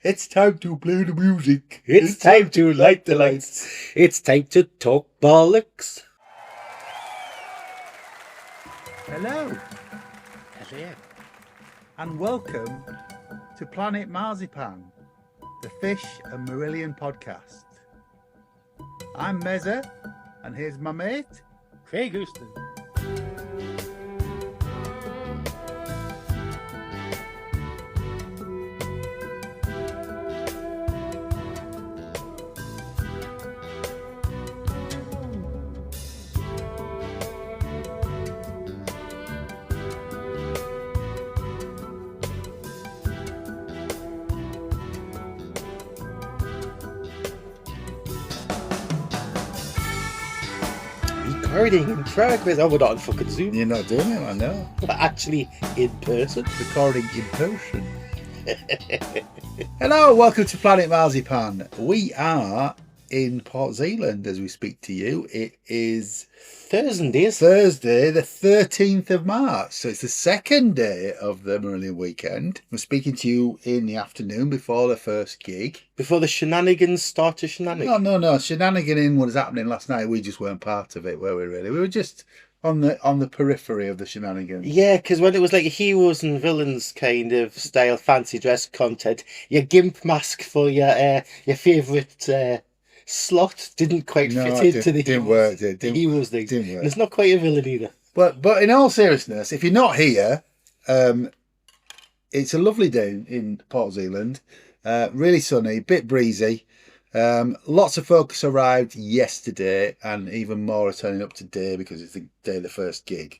It's time to play the music. It's time to light the lights. It's time to talk bollocks. Hello, Hello. and welcome to Planet Marzipan, the Fish and Marillion podcast. I'm Mezza, and here's my mate, Craig Houston. Recording in progress. Oh, we're not on fucking Zoom. You're not doing it, I know. We're actually in person. Recording in person. Hello, welcome to Planet Marzipan. We are in Port Zealand as we speak to you. It is Thursday, the 13th of March. So it's the second day of the Marillion weekend. We're speaking to you in the afternoon before the first gig. before the shenanigans start to shenanigan. No. Shenaniganing what was happening last night. We just weren't part of it, were we really? We were just on the periphery of the shenanigans. Yeah, because when it was like heroes and villains kind of style fancy dress content, your gimp mask for your favourite slot didn't quite fit into the didn't work. Didn't heroes thing. Didn't work. And it's not quite a villain either. But in all seriousness, if you're not here, it's a lovely day in Port Zealand. Really sunny, bit breezy. Lots of folks arrived yesterday, and even more are turning up today because it's the day of the first gig.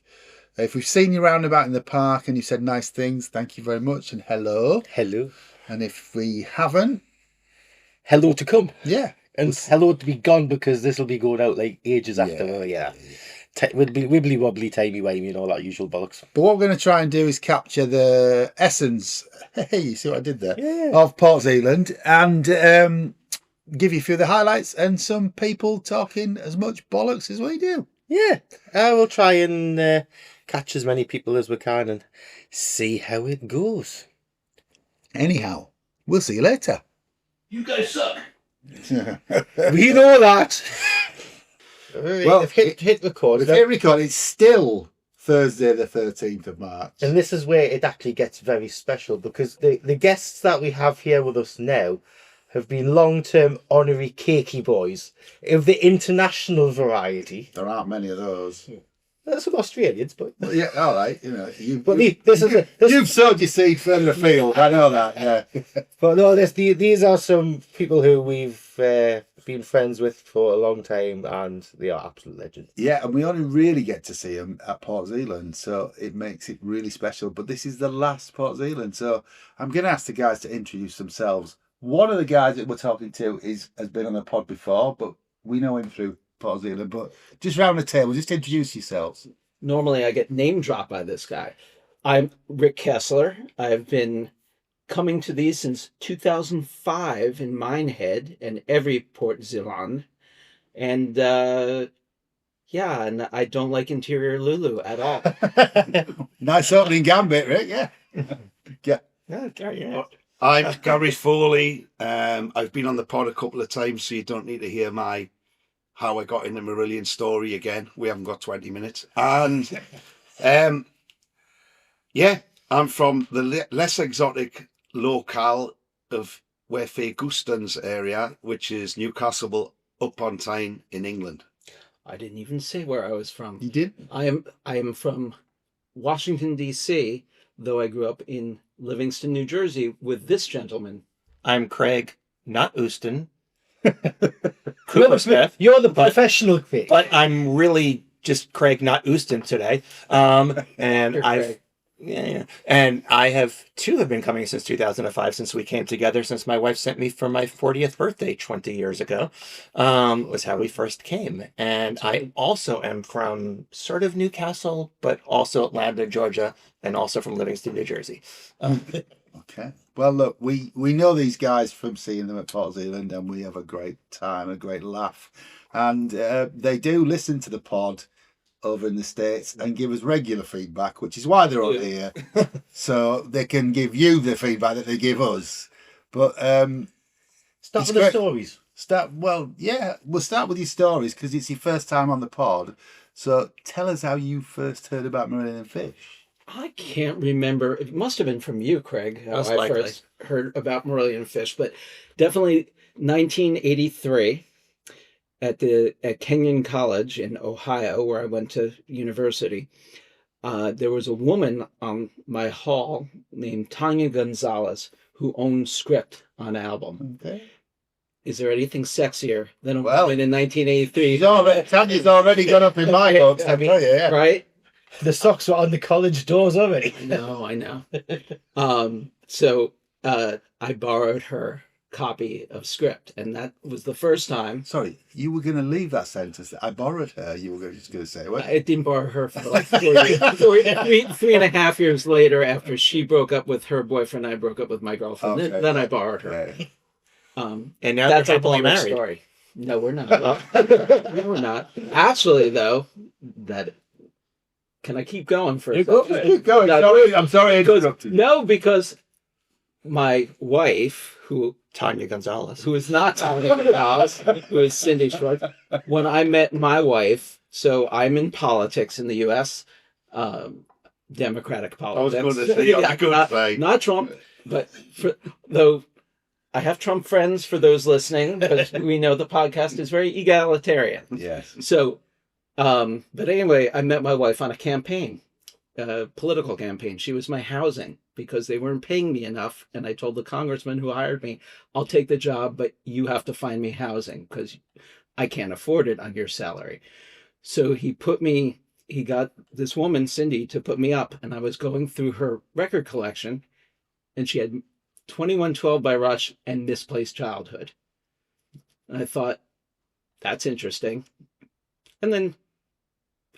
If we've seen you round about in the park and you said nice things, thank you very much and hello. Hello. And if we haven't, Hello to come. yeah. And hello to be gone, because this will be going out like ages after. Wibbly wobbly, timey wimey, and all that usual bollocks. But what we're going to try and do is capture the essence, hey, you see what I did there, Yeah. of Port Zealand, and give you a few of the highlights and some people talking as much bollocks as we do. Yeah, I will try and catch as many people as we can and see how it goes. Anyhow, we'll see you later. You guys suck. We know that. Well, hit record. If hit record, it's still Thursday the 13th of March. And this is where it actually gets very special, because the guests that we have here with us now have been long-term honorary cakey boys of the international variety. There aren't many of those. There's some Australians, but Yeah, all right. You know, you've sowed your seed further afield. I know that. Yeah. But no, these are some people who we've been friends with for a long time, and they are absolute legends. Yeah, and we only really get to see them at Port Zealand, so it makes it really special. But this is the last Port Zealand, so I'm going to ask the guys to introduce themselves. One of the guys that we're talking to has been on the pod before, but we know him through Port Zealand. But just round the table, just introduce yourselves. Normally I get name dropped by this guy. I'm Rick Kessler. I've been coming to these since 2005 in Minehead and every Port Zealand. And and I don't like Interior Lulu at all. Nice opening gambit, Rick. Yeah. Yeah. Yeah. I'm Gary Foalle. I've been on the pod a couple of times, so you don't need to hear my how I got in the Marillion story again. We haven't got 20 minutes. And I'm from the less exotic locale of where Faye Guston's area, which is Newcastle upon Tyne in England. I didn't even say where I was from. You did? I am from Washington, D.C., though I grew up in Livingston, New Jersey with this gentleman. I'm Craig, not Houston. Coopersmith. You're the professional Craig. But I'm really just Craig, not Houston today. And I have been coming since 2005, since we came together, since my wife sent me for my 40th birthday 20 years ago, was how we first came. And I also am from sort of Newcastle, but also Atlanta, Georgia, and also from Livingston, New Jersey. Okay. Well, look, we know these guys from seeing them at Port Zealand, and we have a great time, a great laugh. And they do listen to the pod over in the States and give us regular feedback, which is why they're on here. So they can give you the feedback that they give us. But Start It's with the great. stories. we'll start with your stories because it's your first time on the pod. So tell us how you first heard about Marillion and fish. I can't remember. It must have been from you, Craig, how Most I likely. first heard about Marillion fish, but definitely 1983 at Kenyon College in Ohio, where I went to university. There was a woman on my hall named Tanya Gonzalez who owned Script on album. Okay. Is there anything sexier than a Well, woman in 1983? Tanya's already gone up in my books. I tell you, yeah. Right? The socks were on the college doors already. I know. So I borrowed her copy of Script, and that was the first time. Sorry, you were going to leave that sentence. I borrowed her. You were just going to say, what? I didn't borrow her for like 3.5 years later after she broke up with her boyfriend. I broke up with my girlfriend. Okay. Then I borrowed her. Yeah. And now That's they're a happily longer married. story. No, we're not. No, we're not. Actually, though, can I keep going for a second? Keep going. No, Sorry, I'm sorry I interrupted. No, because my wife, who Tanya Gonzalez. who is not Tanya Gonzalez, who is Cindy Schwartz, when I met my wife, so I'm in politics in the U.S., Democratic I was politics. going to say, on the good side. Not Trump, but though I have Trump friends for those listening, because we know the podcast is very egalitarian. Yes. So, but anyway, I met my wife on a campaign, political campaign. She was my housing because they weren't paying me enough. And I told the congressman who hired me, I'll take the job, but you have to find me housing because I can't afford it on your salary. So he got this woman, Cindy, to put me up. And I was going through her record collection and she had 2112 by Rush and Misplaced Childhood. And I thought, that's interesting. And then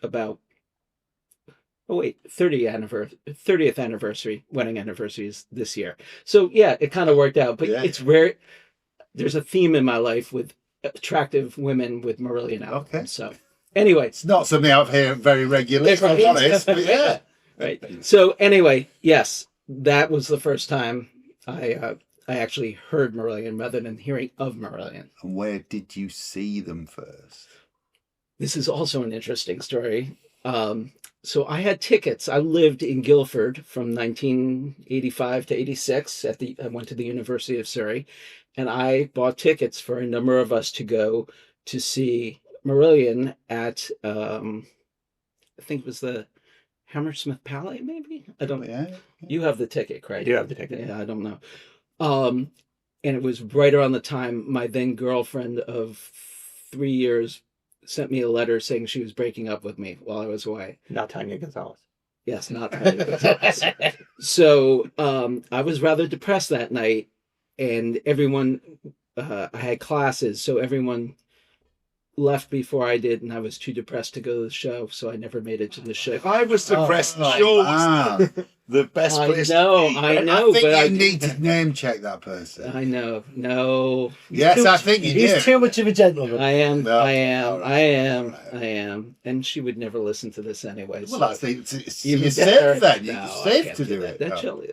about 30th anniversary, wedding anniversary is this year. So yeah, it kind of worked out. But Yeah. it's rare. There's a theme in my life with attractive women with Marillion albums. Okay. So anyway, It's not something I hear very regularly, if I'm honest. But yeah. right. So anyway, yes, that was the first time I actually heard Marillion rather than hearing of Marillion. And where did you see them first? This is also an interesting story. So I had tickets. I lived in Guildford from 1985 to 86. I went to the University of Surrey, and I bought tickets for a number of us to go to see Marillion at I think it was the Hammersmith Palais, maybe? I don't know. Yeah. You have the ticket, I Craig. do have the ticket. Yeah, I don't know. And it was right around the time my then girlfriend of 3 years sent me a letter saying she was breaking up with me while I was away. Not Tanya Gonzalez. Yes, not that. So I was rather depressed that night, and everyone, I had classes, so everyone left before I did, and I was too depressed to go to the show, so I never made it to the show. If I was depressed, Oh, show was ah. the best I place. know, to be. I I know, think but you need to name check that person. I know, no, Yes, I think you He's do. too much of a gentleman. I am, No, I am, all right, I am, all right. I am, and she would never listen to this anyway. Well, so that's it's even you're better. safe then. No, You're I safe can't to do that. it. That's No. silly.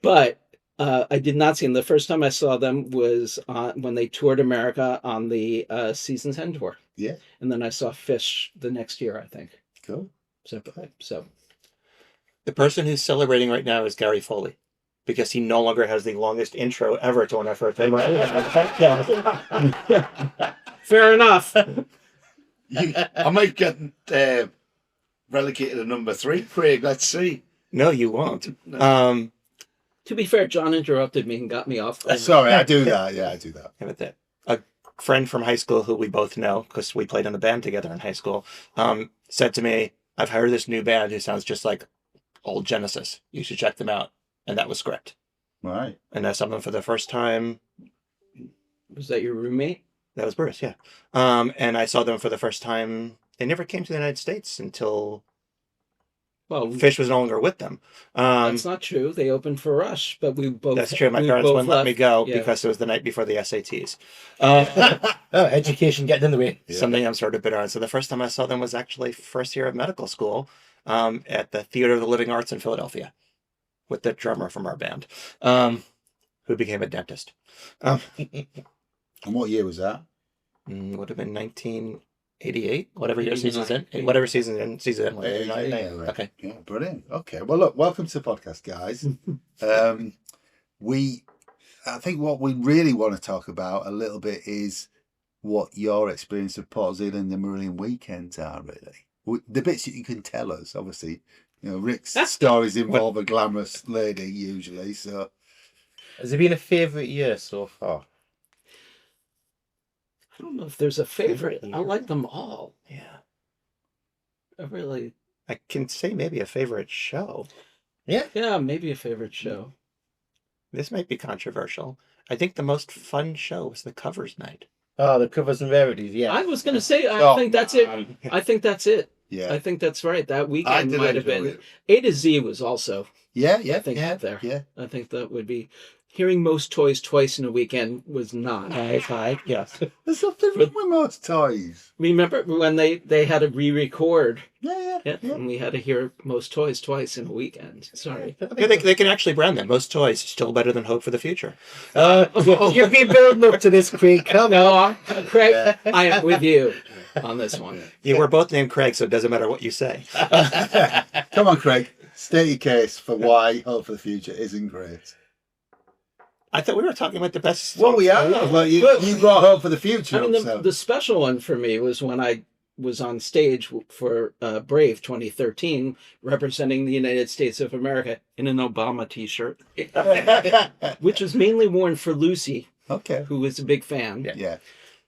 But I did not see them. The first time I saw them was when they toured America on the Season's End tour. Yeah. And then I saw Fish the next year, I think. Cool. So The person who's celebrating right now is Gary Foalle, because he no longer has the longest intro ever to an effort. fair enough. I might get relegated to number 3, Craig. Let's see. No, you won't. To be fair, John interrupted me and got me off. Sorry, I do that. Yeah, I do that. How about that? A friend from high school who we both know, because we played in a band together in high school, said to me, I've heard this new band who sounds just like old Genesis. You should check them out. And that was Script. Right. And I saw them for the first time. Was that your roommate? That was Bruce, yeah. And I saw them for the first time. They never came to the United States until Well, Fish was no longer with them. that's not true. They opened for Rush, but we both. That's true. My we parents both wouldn't let me go Yeah. because it was the night before the SATs. Oh, education getting in the way. Yeah. Something I'm sort of bitter on. So the first time I saw them was actually first year of medical school at the Theater of the Living Arts in Philadelphia with the drummer from our band. I who became a dentist. Um, And what year was that? would have been 1988, whatever year 89. season's in. Whatever season in. Okay. Yeah, brilliant. Okay, well, look, welcome to the podcast, guys. I think what we really want to talk about a little bit is what your experience of Port Zealand and the Marillion weekends are, really. The bits that you can tell us, obviously. You know, Rick's stories involve a glamorous lady, usually, so... Has it been a favourite year so far? I don't know if there's a favorite. I like them all. Yeah. I really, I can say maybe a favorite show. yeah, maybe a favorite show. This might be controversial. I think the most fun show was the covers night. Oh, the covers and rarities, yeah. I was going to say, I think that's it. I think that's it. Yeah. I think that's right. That I weekend did might have enjoy been. it. A to Z was also, Yeah, I think, up there. Yeah. I think that would be. Hearing most toys twice in a weekend was not. High, yes. There's something wrong with most toys. Remember when they had to re-record? Yeah. And we had to hear most toys twice in a weekend. Sorry. Yeah, they can actually brand them. Most toys still better than hope for the future. You've been building up to this, Craig. Come on. No, Craig, I am with you on this one. You were both named Craig, so it doesn't matter what you say. Come on, Craig. State your case for why Hope for the Future isn't great. I thought we were talking about the best. Well, we are. Well, you brought Hope for the Future. I mean, up, so. the special one for me was when I was on stage for Brave 2013, representing the United States of America in an Obama T-shirt, which was mainly worn for Lucy, Okay. who was a big fan. Yeah.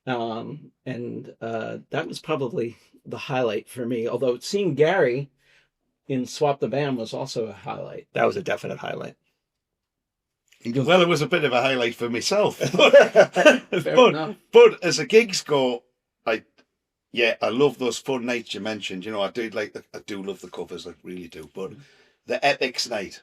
And that was probably the highlight for me. Although seeing Gary in Swap the Band was also a highlight. That was a definite highlight. Well, it was a bit of a highlight for myself. Fair enough. But as a gigs go, I love those fun nights you mentioned. You know, I do love the covers, I really do. But the Epics night.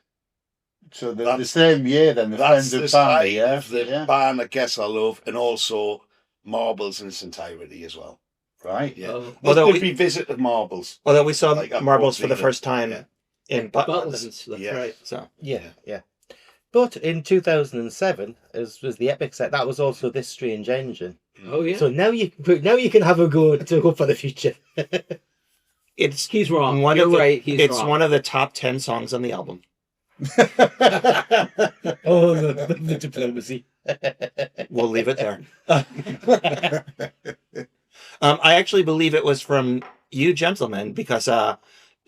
So the same year then, the That's Friends of the Band, side yeah? of the Yeah. band I guess I love, and also Marbles in its entirety as well. Right. Yeah. Oh. Although Although we- we visited Marbles. Although we saw Like, Marbles for the Zealand. first time Yeah. in Butlins. Butlins, that's Yeah. right. So Yeah. But in 2007, as was the Epic set, that was also This Strange Engine. Oh yeah. So now you can have a go to Hope for the Future. it's He's wrong. one You're of the, right. He's it's wrong. one of the top 10 songs on the album. Oh, the diplomacy. We'll leave it there. I actually believe it was from you gentlemen because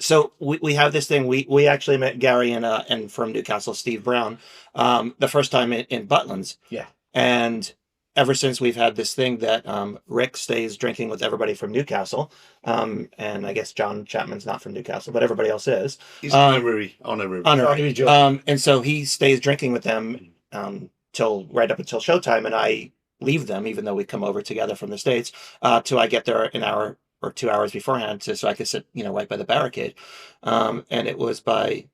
so we have this thing. We actually met Gary and from Newcastle, Steve Brown, the first time in Butlins. Yeah. And ever since we've had this thing that Rick stays drinking with everybody from Newcastle, and I guess John Chapman's not from Newcastle, but everybody else is. He's honorary. Honorary. And so he stays drinking with them till right up until showtime, and I leave them, even though we come over together from the States, till I get there an hour or 2 hours beforehand, so I could sit, right by the barricade. And it was by,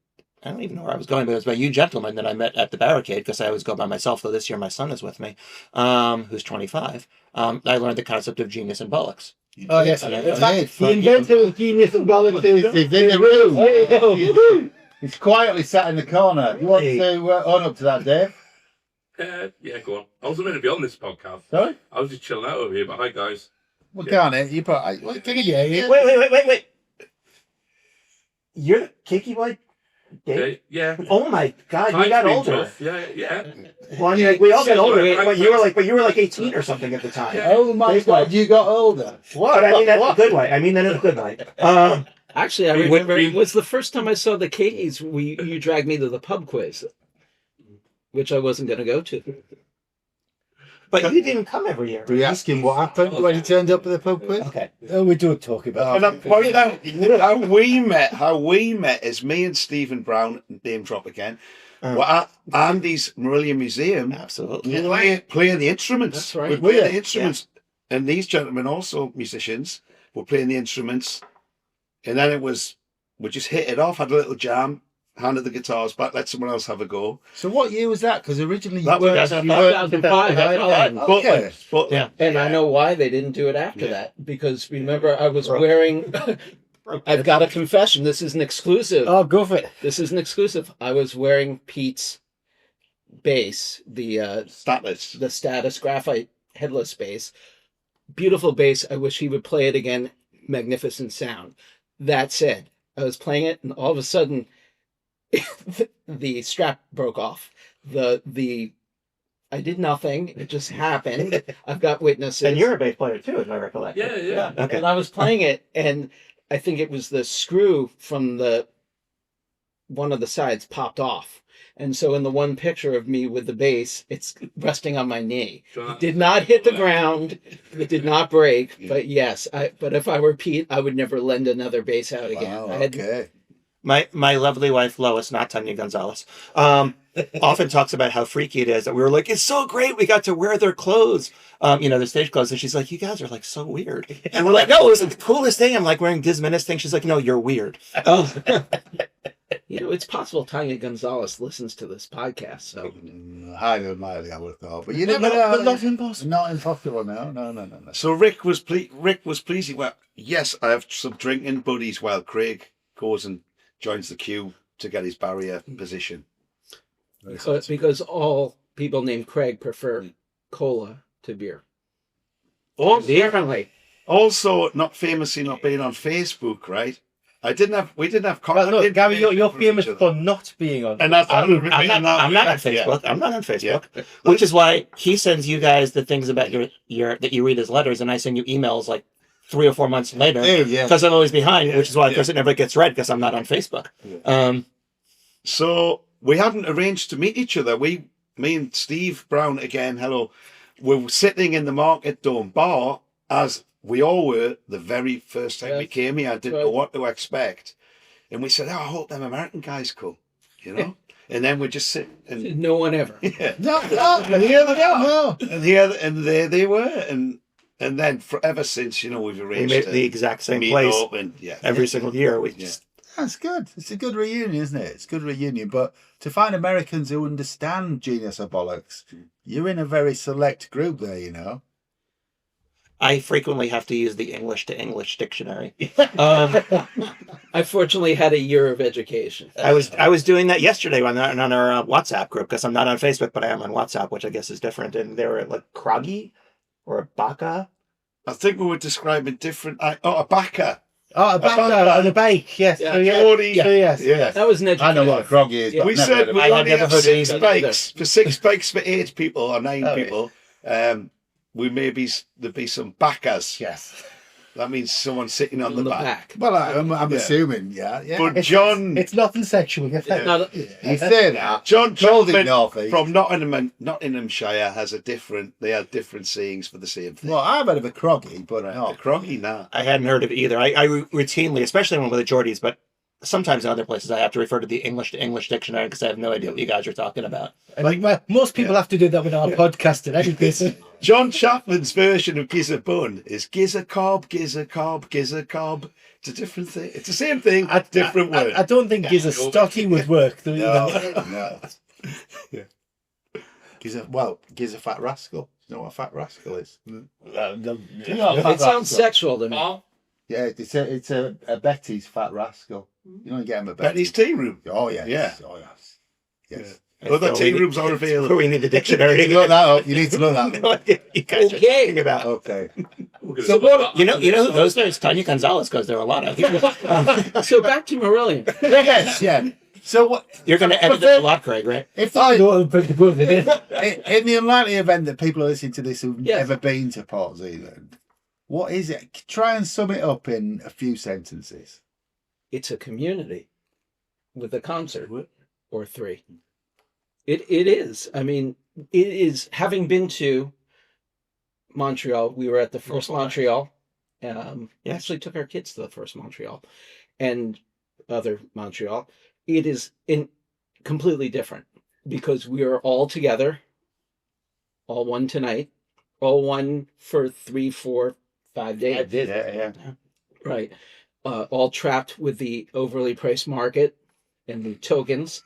I don't even know where I was going, but it was by you gentlemen that I met at the barricade, because I always go by myself, though this year my son is with me, who's 25. I learned the concept of genius and bollocks. Oh, yes. Yeah. In fact, the inventor of genius and balance is in the room. He's quietly sat in the corner. You want to own up to that, Dave? Yeah, go on. I wasn't meant to be on this podcast. Sorry? I was just chilling out over here, but hi guys. Well, can't it? You put. Yeah. Wait. You're the Kiki boy? Dave? Yeah. Oh my God, you Time's got been older. tough. Yeah. Well, I mean, we all got older, Wait, but you were like 18 or something at the time. Oh my God, you got older. What? I mean that in a good way. I mean that in a good way. Actually, I We- remember we- it was the first time I saw the Katie's. You dragged me to the pub quiz, which I wasn't going to go to. But you didn't come every year. We ask him what happened when he turned up at the pub quiz. Okay. Oh, we don't talk about And I point out how we met is me and Stephen Brown, name drop again, were at Andy's Marillion Museum Absolutely. playing the instruments. That's right. We're playing the instruments. And these gentlemen, also musicians, were playing the instruments. And then we just hit it off, had a little jam, handed the guitars back, let someone else have a go. So what year was that? Because originally That was 2005. That's all I know. Okay. But Yeah. And I know why they didn't do it after that. Because remember, I was wearing. I've got a confession. This is an exclusive. Oh, go for it. This is an exclusive. I was wearing Pete's bass, the status graphite headless bass. Beautiful bass. I wish he would play it again. Magnificent sound. That said, I was playing it, and all of a sudden, the strap broke off. I did nothing. It just happened. I've got witnesses. And you're a bass player too, as I recollect. Yeah. Okay. And I was playing it, and I think it was the screw from one of the sides popped off. And so in the one picture of me with the bass, it's resting on my knee. It did not hit the ground. It did not break. But yes, but if I were Pete, I would never lend another bass out again. Wow, okay. My lovely wife Lois, not Tanya Gonzalez, often talks about how freaky it is that we were like, it's so great, we got to wear their clothes, their stage clothes, and she's like, you guys are like so weird, and we're like, no, it was the coolest thing. I'm like wearing Diz Menace thing. She's like, no, you're weird. Oh. It's possible Tanya Gonzalez listens to this podcast. So Highly unlikely, I would have thought, but you never know. But not impossible. Not impossible. No. So Rick was pleased. Well, yes, I have some drinking buddies while Craig goes and joins the queue to get his barrier position. because all people named Craig prefer cola to beer. Differently. Also, not famously not being on Facebook, right? We didn't have contact. Well, no, Gary, you're information famous for each for other. not being on. And that's I'm not on Facebook. I'm not on Facebook, which is why he sends you guys the things about your that you read as letters, and I send you emails like 3 or 4 months later because I'm always behind, which is why of course it never gets read because I'm not on Facebook. So we hadn't arranged to meet each other. Me and Steve Brown again. Hello. We were sitting in the Market Dome bar as we all were the very first time we came here. I didn't know what to expect, and we said, "Oh, I hope them American guys come," And then we just sit and No one ever. and here they are, and there they were, and then forever since we've We arranged made to the exact same meet place up and every single year. We just That's good. It's a good reunion, isn't it? It's a good reunion. But to find Americans who understand Genius or Bollocks, you're in a very select group there, I frequently have to use the English to English dictionary. I fortunately had a year of education. I was doing that yesterday on our WhatsApp group because I'm not on Facebook, but I am on WhatsApp, which I guess is different. And they were like Kroggy or a Baka. I think we were describing different. A backer. Oh, a back on a bike, yes. Yeah. So, yes. Yeah. That was an education. I know what a groggy is, but We I've never said heard of we it. only never have heard of 6 either. bikes for 6 bikes for 8 people or 9 people. yeah. We there'd be some backers. Yes. That means someone sitting on the back. Well, I'm assuming, yeah. But John, It's nothing sexual. Not a- You say that. John Told it Chapman North from Nottinghamshire has they have different sayings for the same thing. Well, I've heard of a croggy, but The not. Croggy now. I hadn't heard of it either. I routinely, especially when with the Geordies, but sometimes in other places, I have to refer to the English to English dictionary because I have no idea what you guys are talking about. Well, most people have to do that with our podcast in any case. John Chapman's version of Giz a Bun is Giz a Cob, Giz a Cob, Giz a Cob. It's a different thing. It's the same thing, different word. I don't think Giz a Stotty would work. No. Giz a fat rascal. You know what a fat rascal is? It sounds sexual to me. Yeah, it's a Betty's fat rascal. You don't get him a Betty's Betty's. tea room. Oh yes. Yeah. Oh yes. Yes. Other tea rooms are available. We need a dictionary to Look that up. You need to look that up. know what you guys are Okay. talking about. Okay. So what? You know who those there's Tanya Gonzalez goes there a lot of. So back to Marillion. Yes. Yeah. So what? You're going to edit it a lot, Craig, right? If I in don't put the word in it. the unlikely event that people are listening to this who've Yes. never been to Port Zealand, what is it? Try and sum it up in a few sentences. It's a community with a concert or 3. It is. I mean, it is. Having been to Montreal, we were at the first Montreal. Actually took our kids to the first Montreal and other Montreal. It is completely different because we are all together, all one tonight, all one for 3, 4, 5 days. I did. Yeah. Right. All trapped with the overly priced market and the tokens,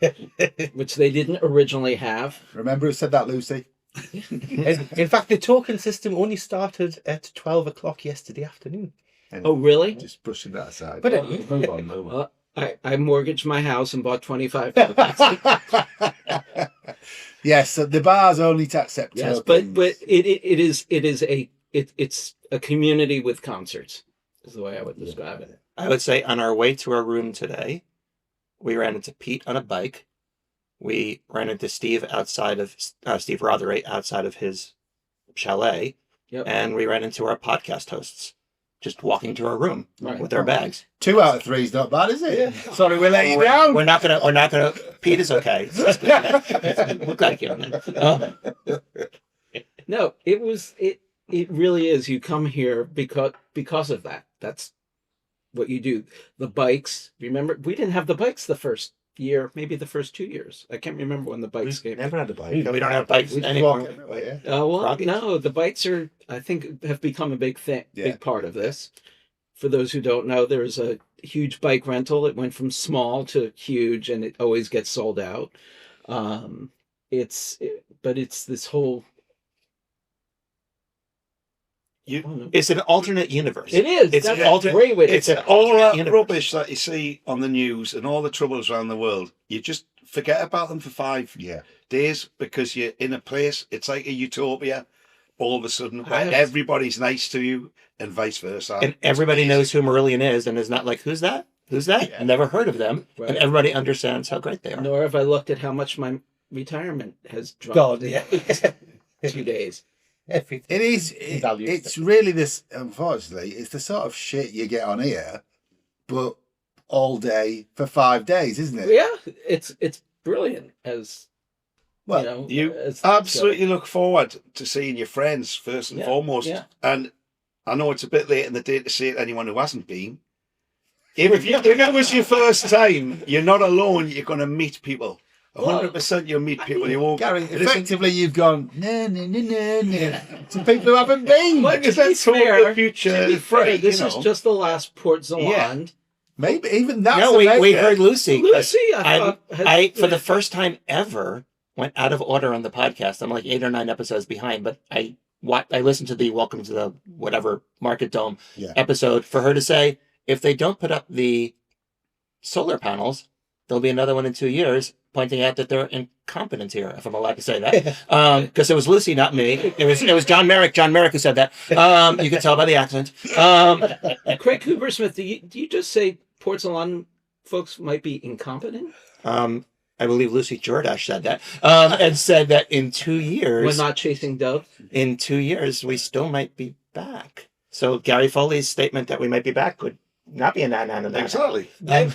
which they didn't originally have. Remember who said that, Lucy? In fact, the token system only started at 12 o'clock yesterday afternoon. Oh, really? Just brushing that aside. But Move on. I mortgaged my house and bought 25. Yes, so the bar's only to accept Yes, tokens. but it's a community with concerts, is the way I would describe it. I would say on our way to our room today, we ran into Pete on a bike. We ran into Steve outside of Steve Rotheray outside of his chalet, Yep. and we ran into our podcast hosts just walking to our room Right. with their bags. 2 out of 3 is not bad, is it? Sorry, we're letting you down. We're not gonna. Pete is okay. We'll thank you. No, it really is. You come here because of that. That's what you do. The bikes. Remember, we didn't have the bikes the first year, maybe the first 2 years. I can't remember when the bikes came. Never had a bike. We don't have bikes We just anymore. walk everywhere, yeah. Well, Rockets. no, the bikes are, I think, have become a big thing, Yeah. big part of this. For those who don't know, there's a huge bike rental. It went from small to huge, and it always gets sold out. It's this whole. I don't know. It's an alternate universe. It is. It's That's an alternate. a great way to It's an say it. All that universe. rubbish that you see on the news and all the troubles around the world, you just forget about them for 5 Yeah. days because you're in a place, it's like a utopia all of a sudden I where have- everybody's nice to you and vice versa. And everybody knows who Marillion is and is not like, who's that? Who's that? Yeah. Never heard of them. Right. And everybody understands how great they are. Nor have I looked at how much my retirement has dropped God, in yeah. 2 days. Everything. It is. Value. It's really this. Unfortunately, it's the sort of shit you get on here, but all day for 5 days, isn't it? Yeah, it's brilliant as Well, you know. You as- absolutely look forward to seeing your friends first and Yeah, foremost. yeah. And I know it's a bit late in the day to say it to anyone who hasn't been. If it was your first time, you're not alone. You're going to meet people. 100% you'll meet people. You won't. Gary, it isn't- effectively, you've gone no to people who haven't been. But Because to be that's all fair- the future to be fair, free, this you is know. just the last Port Zelande. Maybe even that's No, we amazing. heard Lucy. Lucy, I thought, I for the first time ever went out of order on the podcast. I'm like 8 or 9 episodes behind, but I listened to the Welcome to the whatever Market Dome Yeah. episode for her to say, if they don't put up the solar panels, there'll be another one in 2 years, pointing out that they're incompetent here, if I'm allowed to say that. Because it was Lucy, not me. It was John Merrick. John Merrick who said that. You can tell by the accent. Craig Coopersmith, do you just say Port Zelande folks might be incompetent? I believe Lucy Jordash said that, and said that in 2 years, When not chasing doves? in 2 years, we still might be back. So Gary Foley's statement that we might be back could not be a na-na-na-na. Exactly.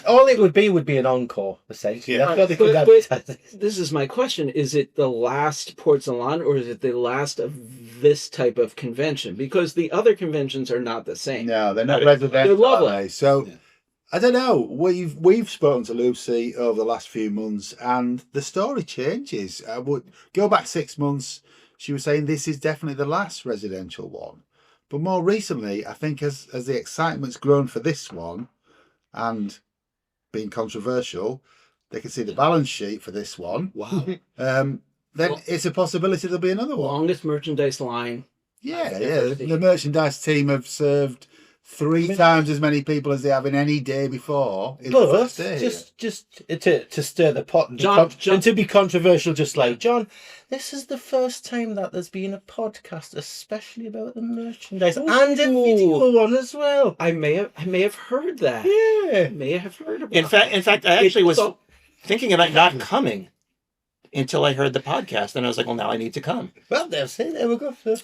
All it would be an encore, essentially. Yeah. That's what they could But advertise it. this is my question. Is it the last Port Zelande or is it the last of this type of convention? Because the other conventions are not the same. No, they're not residential. They're lovely. Are they? So I don't know. We've spoken to Lucy over the last few months, and the story changes. I would go back 6 months. She was saying this is definitely the last residential one, but more recently, I think as the excitement's grown for this one, and being controversial, they can see the balance sheet for this one. Wow. Then it's a possibility there'll be another one. Longest merchandise line. Yeah. The merchandise team have served 3 times as many people as they have in any day before. In the But first day. just to stir the pot and, John- and to be controversial, just like John, this is the first time that there's been a podcast, especially about the merchandise and a video one as well. I may have heard that. Yeah. I may have heard about In fact, I actually was So- thinking about not coming until I heard the podcast, and I was like, well, now I need to come. Well, there we go. So,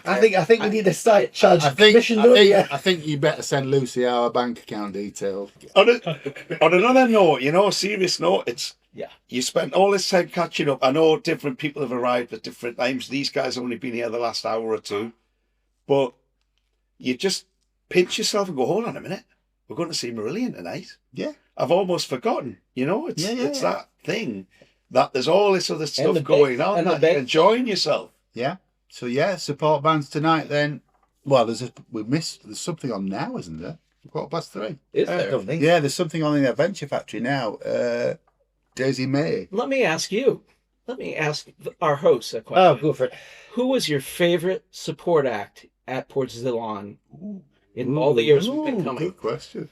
I think we need to start charging commission. I think you better send Lucy our bank account details. On another note, serious note, it's Yeah. you spent all this time catching up. I know different people have arrived at different times. These guys have only been here the last hour or two, but you just pinch yourself and go, hold on a minute, we're going to see Marillion tonight. Yeah. I've almost forgotten. It's Yeah, it's yeah. that thing that there's all this other stuff the going bake- on and the that bake- you're enjoying yourself. Yeah. So support bands tonight then. Well, there's something on now, isn't there? 3:15. Is there? Yeah, there's something on in the Adventure Factory now. Daisy May. Let me ask our host a Oh, question. go for it. Who was your favorite support act at Port Zelande in all the years we've been coming? Good question.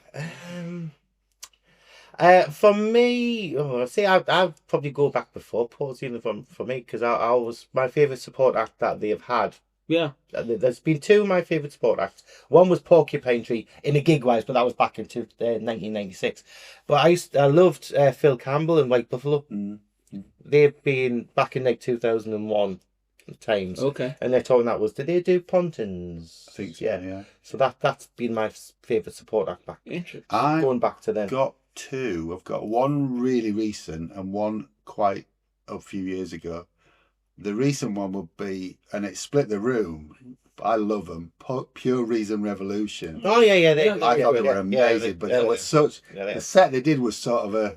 For me, I'd probably go back before Port Zealand for me, because I was my favourite support act that they have had. Yeah. There's been two of my favourite support acts. One was Porcupine Tree in a gig wise, but that was back in 1996. But I loved Phil Campbell and White Buffalo. They've been back in like 2001 times. Okay. And they're talking did they do Pontins? I think so, yeah. So that's been my favourite support act back. Interesting. Going back to them. Got two. I've got one really recent and one quite a few years ago. The recent one would be, and it split the room. I love them. Pure Reason Revolution. Oh yeah. I thought they were amazing, but it was such. The set they did was sort of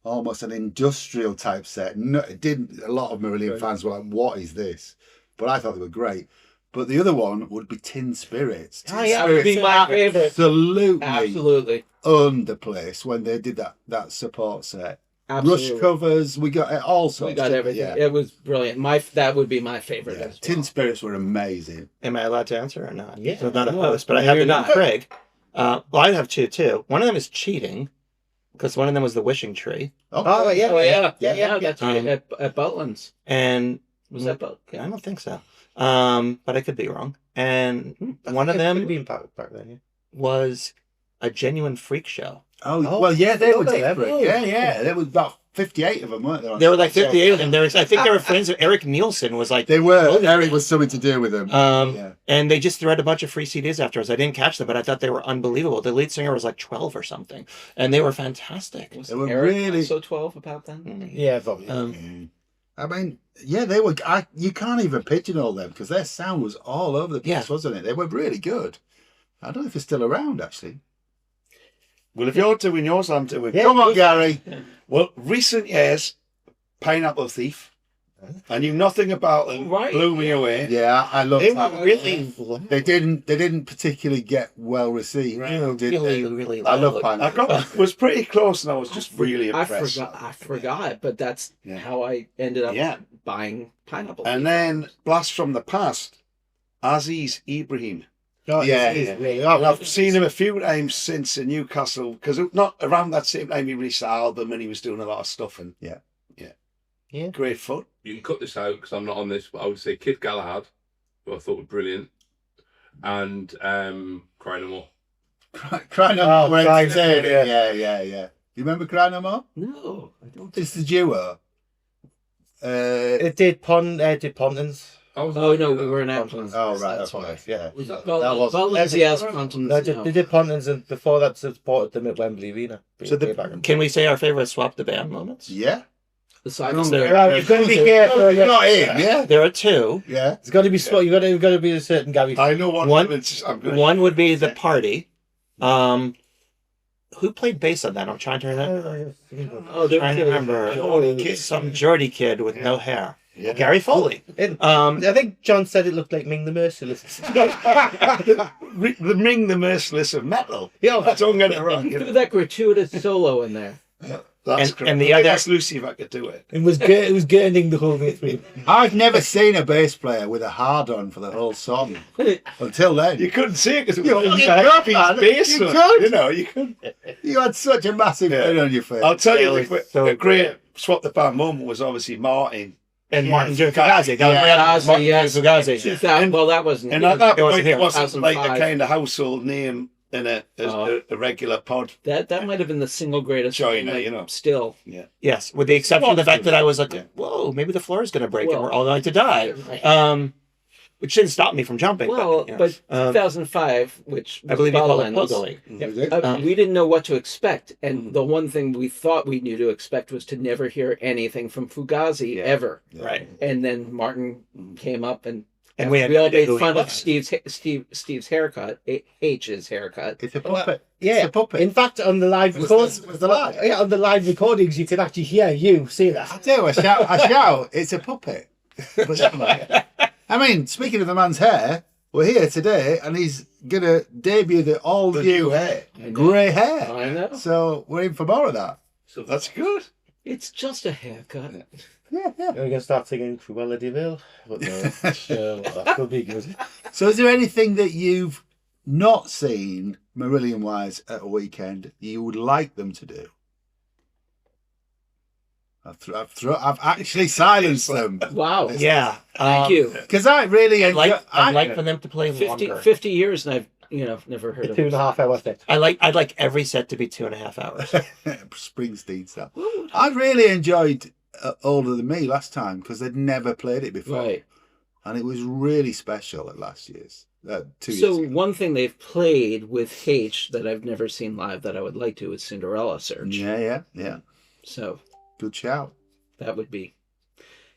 almost an industrial type set. No, it didn't. A lot of Marillion fans were like, "What is this?" But I thought they were great. But the other one would be Tin Spirits. That would be my favorite. Absolutely owned the place when they did that support set. Absolutely. Rush covers, we got all sorts. We got everything. Yeah. It was brilliant. That would be my favorite. Yeah. As well. Tin Spirits were amazing. Am I allowed to answer or not? Yeah. So I'm not a No, host, but I no, have you're to know not. Craig. Well, I have two too. One of them is cheating, because one of them was the Wishing Tree, Oh yeah. That's right. At Butlin's. and Was that But? I don't think so. But I could be wrong. And one of them been back then. Yeah. was a genuine freak show. Oh, well, yeah, they were okay. different. Oh. Yeah. There was about 58 of them, weren't there? There were like 58 of them. I think they were friends. Eric Nielsen was like, They were. Eric was something to do with them. Yeah. and they just threw out a bunch of free CDs afterwards. I didn't catch them, but I thought they were unbelievable. The lead singer was like 12 or something, and they were fantastic. Was They were Eric really- also 12 about then? Yeah, probably. I mean, yeah, they were. You can't even pigeonhole them because their sound was all over the place, Yeah. wasn't it? They were really good. I don't know if they're still around, actually. Well, if you're doing yours, I'm doing. Yeah. Come on, Gary. Well, recent years, Pineapple Thief. I knew nothing about them. Right. Blew me away. Yeah, I love They that. were really. They didn't particularly get well received, did they? Really I love loud. Pineapple. Was pretty close, and I was just really I impressed. forgot, but that's Yeah. how I ended up Yeah. buying Pineapple. And then Blast from the Past, Aziz Ibrahim. Oh, Yeah, he's yeah. really. And I've seen him a few times since in Newcastle, because not around that same time he released the album and he was doing a lot of stuff, and great fun. You can cut this out because I'm not on this, but I would say Kid Galahad, who I thought was brilliant, and Cry No More. Cry No More. Oh, went Cry to No More, say it. yeah. Yeah. You remember Cry No More? No, I don't. It's the duo. It did Pontins. Oh No, we were in Athens. Oh, right. That's Okay. right. Yeah. Was that That was- Butlin's? Yes, Pontins. No, they did Pontins, and before that supported them at Wembley Arena. So the- Way back in- Can we say our favorite swap the band moments? Yeah. Aside No, from there- Right, you've got to be careful. Not him. Yeah. There are two. Yeah. It's got to be spot. You've got to be a certain Gary. I know one. One- I'm gonna, One would be the party. Who played bass on that? I'm trying to remember. Oh, there Trying to remember. Some Geordie kid with no hair. Yeah. Gary Foalle. I think John said it looked like Ming the Merciless. the Ming the Merciless of metal. Yeah, Don't get it wrong. do that gratuitous solo in there. That's And- great. and the I think other- ask Lucy if I could do it. it was gurning the whole way through. I've never seen a bass player with a hard on for the whole song until then. You couldn't see it because it You was could, man. bass. You on, could. You know, you could. You had such a massive Yeah. grin on your face. I'll tell It you, was so a great swap the band moment was obviously Martin. And Martin Fugazi. That was Fugazi, Martin yes. Fugazi. 2000, well, that wasn't. And at that It wasn't point, here. it wasn't like the 2005. kind of household name in a regular pod. That might have been the single greatest. China, like, you know. Still. Yes, with the exception of the fact that I was like, whoa, maybe the floor is going to break and Well- we're all going to die. Which didn't stop me from jumping. Well, you know. but 2005, which I believe you call it Butlin's, pogoing. we didn't know what to expect, and the one thing we thought we knew to expect was to never hear anything from Fugazi ever. Right. And then Martin came up, and And we all had made who he fun of was. Steve's haircut, H's haircut. It's a puppet. Yeah, It's a puppet. In fact, on the live recordings, was the live? on the live recordings, you can actually hear you say I that. do. I shout. It's a puppet. But never mind. I mean, speaking of the man's hair, we're here today, and he's gonna debut the all new hair, grey hair. I know. So we're in for more of that. So that's good. It's just a haircut. Yeah. We're going to start singing Foalle Deville. But no, that could be good. So is there anything that you've not seen Marillion wise at a weekend you would like them to do? I've actually silenced them. Wow. Yeah. Thank you. Because I really enjoy. I'd like for them to play 50, longer. 50 years and I've never heard of it. 2.5 hour set. I'd like every set to be 2.5 hours. Springsteen stuff. I really enjoyed Older Than Me last time because they'd never played it before. Right. And it was really special at last year's. 2 years So ago. one thing they've played with H that I've never seen live that I would like to is Cinderella Search. Yeah. So Good shout. that would be,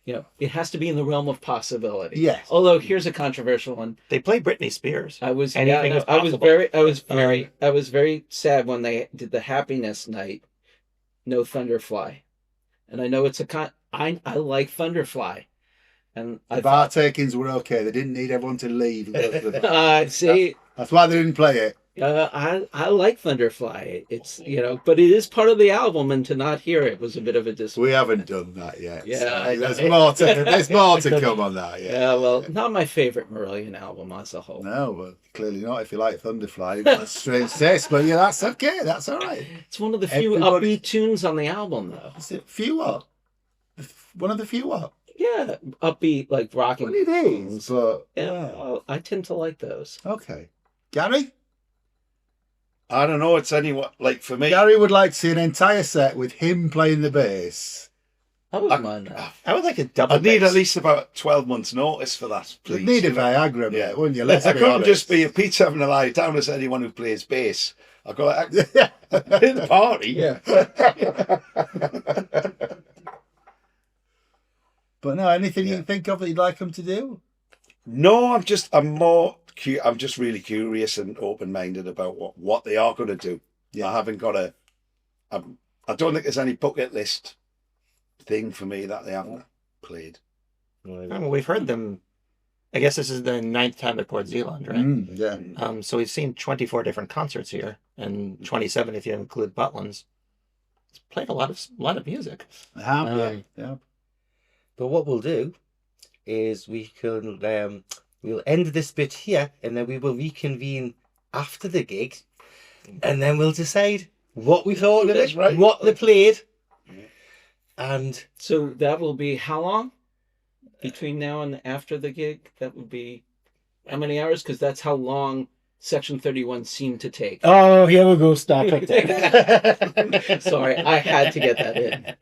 it has to be in the realm of possibility. Yes. Although here's a controversial one. They play Britney Spears. I was Anything is I was possible. I was very sad when they did the Happiness Night, no Thunderfly, and I know it's I like Thunderfly, and The bar takings were okay. They didn't need everyone to leave. see. That's why they didn't play it. I like Thunderfly. It's but it is part of the album, and to not hear it was a bit of a disappointment. We haven't done that yet. Yeah. There's more to come on that. Yeah. Yeah, well, not my favorite Marillion album as a whole. No, but clearly not. If you like Thunderfly, you've got a strange taste. But yeah, that's okay. That's all right. It's one of the few Everybody- upbeat tunes on the album, though. Is it few what? One of the few what? Yeah, upbeat, like rocking Well, it is, tunes. but Yeah, well, I tend to like those. okay. Gary? I don't know. It's anyone like for me. Gary would like to see an entire set with him playing the bass. I wouldn't mind that. I would like a double I need bass. at least about 12 months' notice for that. You'd Please. need a Viagra, mate, wouldn't you? Let's I be couldn't honest. just be a pizza having a lie down as anyone who plays bass. I got to in the party. Yeah. But no, anything you can think of that you'd like him to do? No, I'm just really curious and open-minded about what they are going to do. Yeah. I haven't got I don't think there's any bucket list thing for me that they haven't played. Well, we've heard them. I guess this is the 9th time at Port Zealand, right? Yeah. So we've seen 24 different concerts here, and 27 if you include Butlins. It's played a lot of music. Yeah. But what we'll do is we'll end this bit here, and then we will reconvene after the gig, and then we'll decide what we thought of it, right. what they played, and So that will be how long? Between now and after the gig? That would be how many hours? Because that's how long Section 31 seemed to take. oh, here we go, Star Trek. There. Sorry, I had to get that in.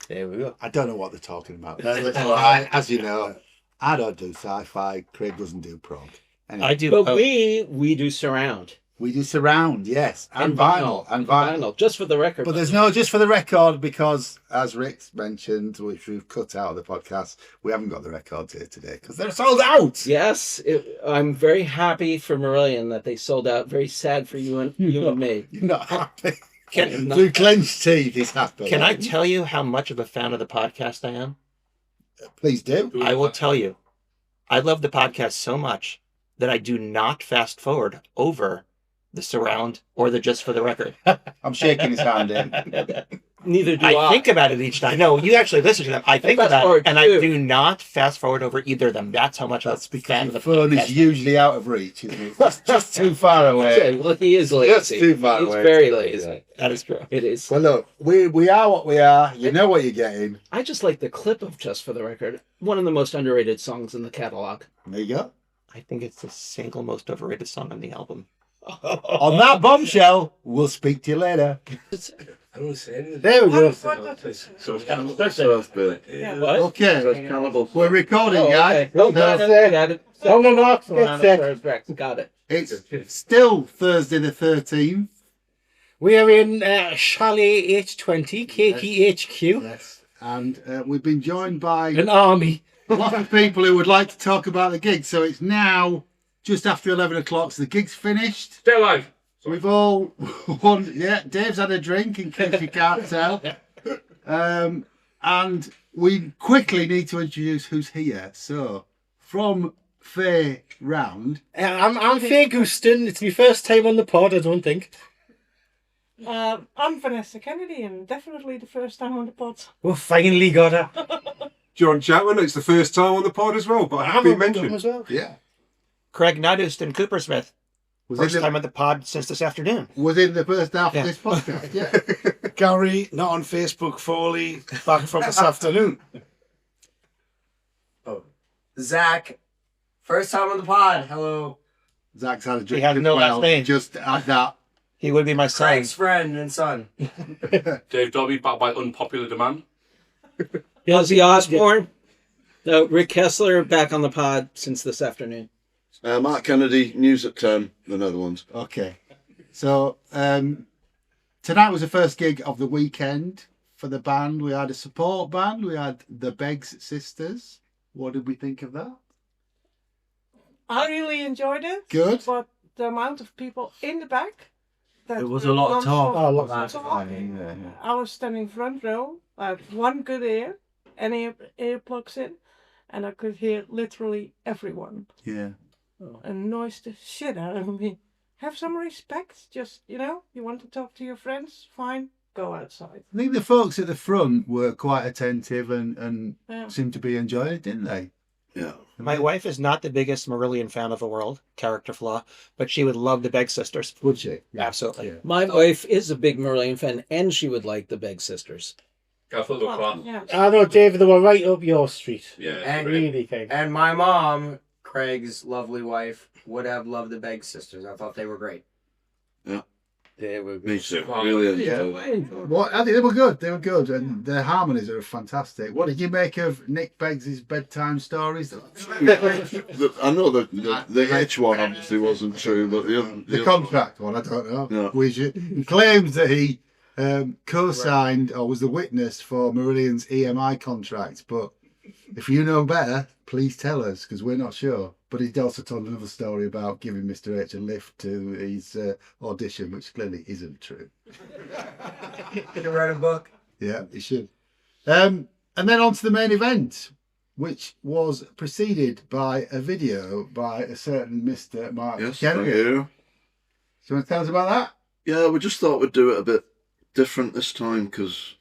There we go. I don't know what they're talking about. As you know, I don't do sci-fi. Craig doesn't do prog. Anyway, I do. But we do surround. we do surround, yes, and vinyl, and vinyl. Just for the record. But there's no just for the record because, as Rick mentioned, which we've cut out of the podcast, we haven't got the records here today because they're sold out. Yes, I'm very happy for Marillion that they sold out. Very sad for you and me. You're not happy. Can, Through clenched teeth, he's happy. can I tell you how much of a fan of the podcast I am? Please do. I will tell you. I love the podcast so much that I do not fast forward over the surround or the just for the record. I'm shaking his hand in. Neither do I. I think about it each time. No, you actually listen to them. I think fast about forward it, and I too. do not fast forward over either of them. That's how much That's I'm a because fan the of the phone podcast. is usually out of reach, isn't it? It's just too far away. Okay, well, he is lazy. Just too far He's away. very lazy. That is true. It is. Well, look, we are what we are. You know what you're getting. I just like the clip of Just for the Record. One of the most underrated songs in the catalog. There you go. I think it's the single most overrated song on the album. On that bombshell, we'll speak to you later. I don't say anything. There we go. So it's kind of What? Okay, we're recording, Oh, guys. okay. Oh, got it. Hold on, Mark. Got it. It's still Thursday the 13th. We are in Chalet H20, KPHQ, Yes. And we've been joined by an army. lots of people who would like to talk about the gig. So it's now just after 11 o'clock, so the gig's finished. Stay alive. We've all Dave's had a drink in case you can't tell. And we quickly need to introduce who's here. So from Fair Round. I'm Faye Gouston. It's my first time on the pod, I don't think. I'm Vanessa Kennedy, and definitely the first time on the pod. We finally got her. John Chapman, it's the first time on the pod as well, but I haven't been mentioned. As well. Yeah. Craig Nadust and Coopersmith. Was First in the, time on the pod since this afternoon. was in the first half Yeah. of this podcast. Yeah. Gary, not on Facebook, Foalle, back from this afternoon. Zack, first time on the pod. Hello. Zack's had a drink. He has as no well. last name. Just add that. He would be my son. Craig's friend and son. Dave Dobbie back by unpopular demand. Ozzy Osbourne. No, Rick Kessler back on the pod since this afternoon. Mark Kennedy, News at 10, the Netherlands. Okay. So tonight was the first gig of the weekend for the band. We had a support band. We had the Beggs sisters. What did we think of that? I really enjoyed it. Good. But the amount of people in the back. That It was were a lot of talk. non-stop Oh, lots of talking. Yeah. I was standing front row. I had one good ear, any earplugs in, and I could hear literally everyone. Yeah. And noise the shit out of me. Have some respect. Just, you want to talk to your friends? Fine, go outside. I think the folks at the front were quite attentive and Yeah. seemed to be enjoying it, didn't they? Yeah. My wife is not the biggest Marillion fan of the world, character flaw, but she would love the Begg sisters. Would she? Absolutely. Yeah. My wife is a big Marillion fan, and she would like the Begg sisters. I thought they were class. Yeah. I know, David, they were right up your street. Yeah, And brilliant. Really came. And my mom, Craig's lovely wife, would have loved the Begg sisters. I thought they were great. They were Me too. Really Yeah. enjoyed it. Well, I think they were good. They were good, and the harmonies are fantastic. What did you make of Nick Beggs' bedtime stories? I know the H one obviously wasn't true, but the other... The contract one, I don't know. Yeah. He claims that he co-signed or was the witness for Marillion's EMI contract, but if you know better, please tell us, because we're not sure. But he also told another story about giving Mr. H a lift to his audition, which clearly isn't true. Could write a book. Yeah, he should. And then on to the main event, which was preceded by a video by a certain Mr. Mark Yes, Kennedy. thank you. Do you want to tell us about that? Yeah, we just thought we'd do it a bit different this time because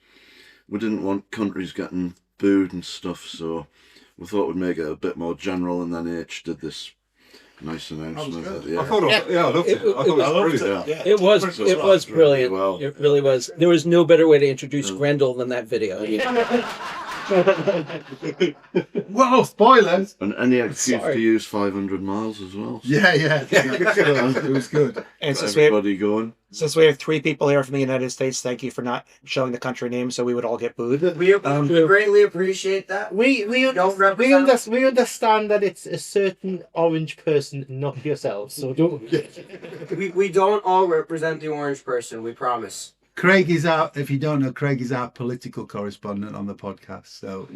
we didn't want countries getting booed and stuff, so we thought we'd make it a bit more general, and then H did this nice announcement. I thought, I loved it. I thought it was brilliant. Yeah. It was brilliant. Well. It really was. There was no better way to introduce Grendel than that video. Whoa, spoilers! And any excuse Sorry. to use 500 miles as well. Yeah. It was good. And Got everybody going. since we have 3 people here from the United States, thank you for not showing the country name so we would all get booed. We greatly appreciate that. We Don't represent- we understand that it's a certain orange person, not yourselves. So don't. We don't all represent the orange person, we promise. Craig is our, if you don't know, Craig is our political correspondent on the podcast. So,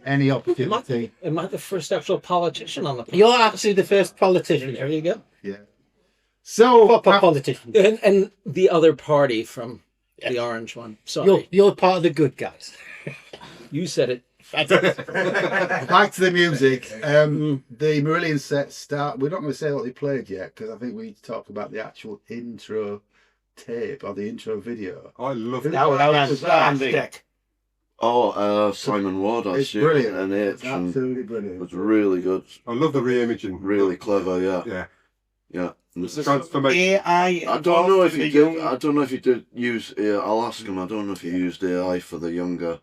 any opportunity. Am I the first actual politician on the podcast? You're actually the first politician. There you go. Yeah. So, Proper politician. And the other party from the orange one. Sorry. You're part of the good guys. You said it. back to the music. The Marillion set start. We're not going to say what they played yet because I think we need to talk about the actual intro tape or the intro video. I love it. That was fantastic. Simon Ward, It's brilliant. and H, It's and absolutely it brilliant. was really good. I love the re-imaging. Really clever, yeah. Yeah. Yeah. AI. I don't know if he did. I don't know if he did use. I'll ask him. I don't know if he used AI for the younger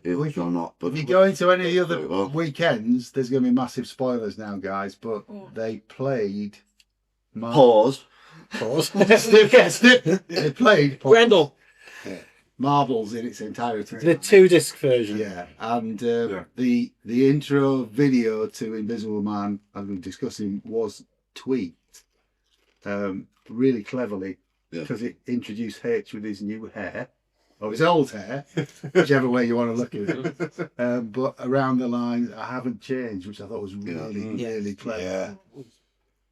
age or not. But If you go into any of the very other well. weekends, there's going to be massive spoilers now, guys. But they played. Pause. Snip. They played Grendel. Marbles in its entirety. The 2-disc version. Yeah, and the intro video to Invisible Man, as we were discussing, was tweaked really cleverly because it introduced H with his new hair, or his old hair, whichever way you want to look at it. But around the lines, I haven't changed, which I thought was really clever.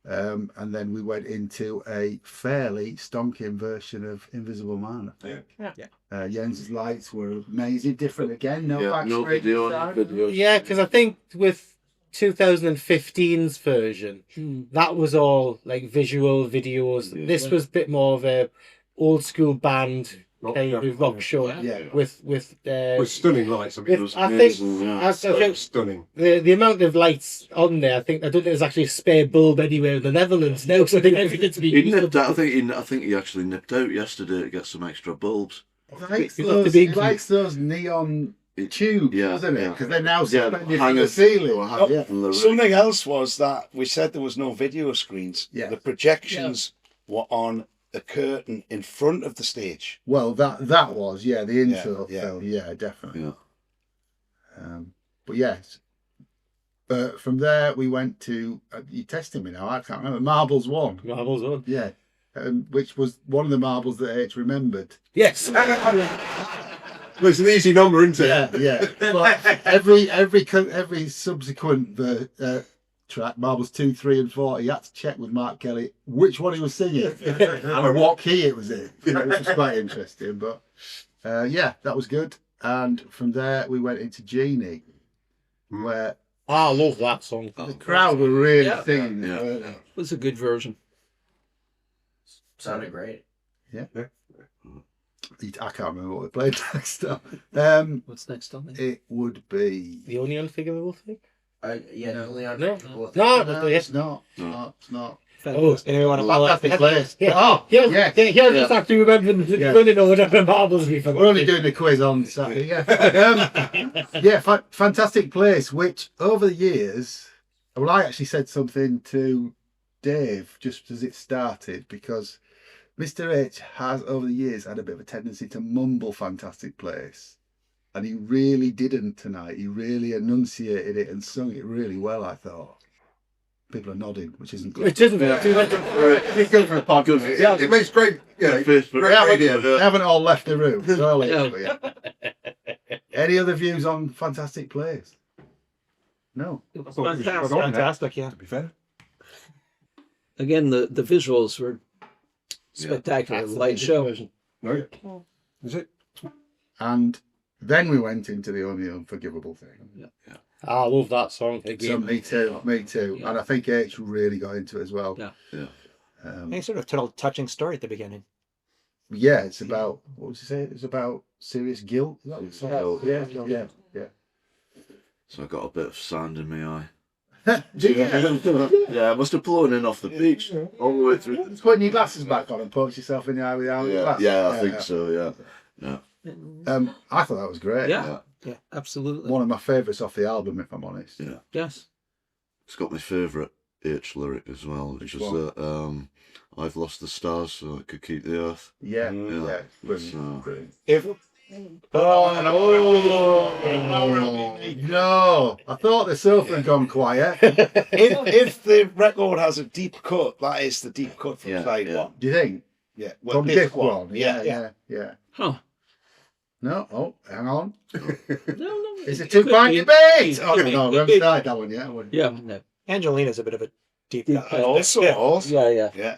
And then we went into a fairly stonking version of Invisible Man, I think. Jens's lights were amazing, different again, no No backstreet video. sound. Yeah, because I think with 2015's version, that was all like visual videos. Yeah. This was a bit more of a old school band rock show with With stunning lights. I mean, it was I amazing, think yeah. I think stunning. the amount of lights on there. I don't think there's actually a spare bulb anywhere in the Netherlands now. So I think everything's been He used nipped up. out. I think he actually nipped out yesterday to get some extra bulbs. He likes those neon tubes, Yeah, doesn't it? yeah. Because they're now Yeah, suspended from the hangers. ceiling. Yeah. From the roof. Something else was that we said there was no video screens. Yeah. The projections were on a curtain in front of the stage. Well, that was the intro film. Yeah, definitely. Yeah. But yes, from there we went to. You're testing me now. I can't remember. Marbles 1. Marbles on. Yeah, which was one of the marbles that H remembered. Yes. Well, it's an easy number, isn't it? Yeah. But every subsequent track, Marbles 2, 3, and 4, he had to check with Mark Kelly which one he was singing and what key it was in, which was quite interesting. But that was good. And from there we went into Genie, where I love that song. the crowd were really singing. Yeah. Weren't It was a good version. Sounded great. they? I can't remember what we played next time. What's next on there? It would be. The only unforgivable thing. Only on No. It's not. It's not. Oh, Anyone want to follow up? Fantastic place. yeah. Oh, He'll yeah. just have to remember the running or whatever marbles we forgot. We're only doing the quiz on Saturday. Yeah, fantastic place. Which over the years, well, I actually said something to Dave just as it started because Mr. H has over the years had a bit of a tendency to mumble fantastic place, and he really didn't tonight. He really enunciated it and sung it really well, I thought. People are nodding, which isn't good. It isn't. It's good for a podcast. Yeah, it makes great. Yeah, great radio. They haven't all left the room. They're all here for you. Any other views on Fantastic Place? No. Fantastic, yeah. To be fair. Again, the visuals were spectacular. Light show. No. Is it? And then we went into the only unforgivable thing. I love that song So again. me too. Yeah. And I think H really got into it as well. Yeah. He sort of told a touching story at the beginning. Yeah, it's about, what was he saying? It's about serious guilt. Is that what it's about? Yeah. So I got a bit of sand in my eye. Yeah. Yeah, I must have blown in off the beach all the way through. Just putting your glasses back on and punch yourself in the eye with your glasses. Yeah, I think so. Yeah. I thought that was great. Yeah, absolutely. One of my favourites off the album, if I'm honest. Yeah. Yes. It's got my favourite H lyric as well, which was that I've lost the stars so I could keep the earth. Yeah. Yeah. Brilliant. Brilliant. If No, I thought the sofa had gone quiet. if the record has a deep cut, that is the deep cut from side one. Do you think? Yeah. From disc disc one? Yeah. Huh. No, oh, hang on. No. It's a 2-point debate. Oh, Could be. no, we haven't started that one yet. have we? Yeah. No. Angelina's a bit of a deep cut. Also, Yeah.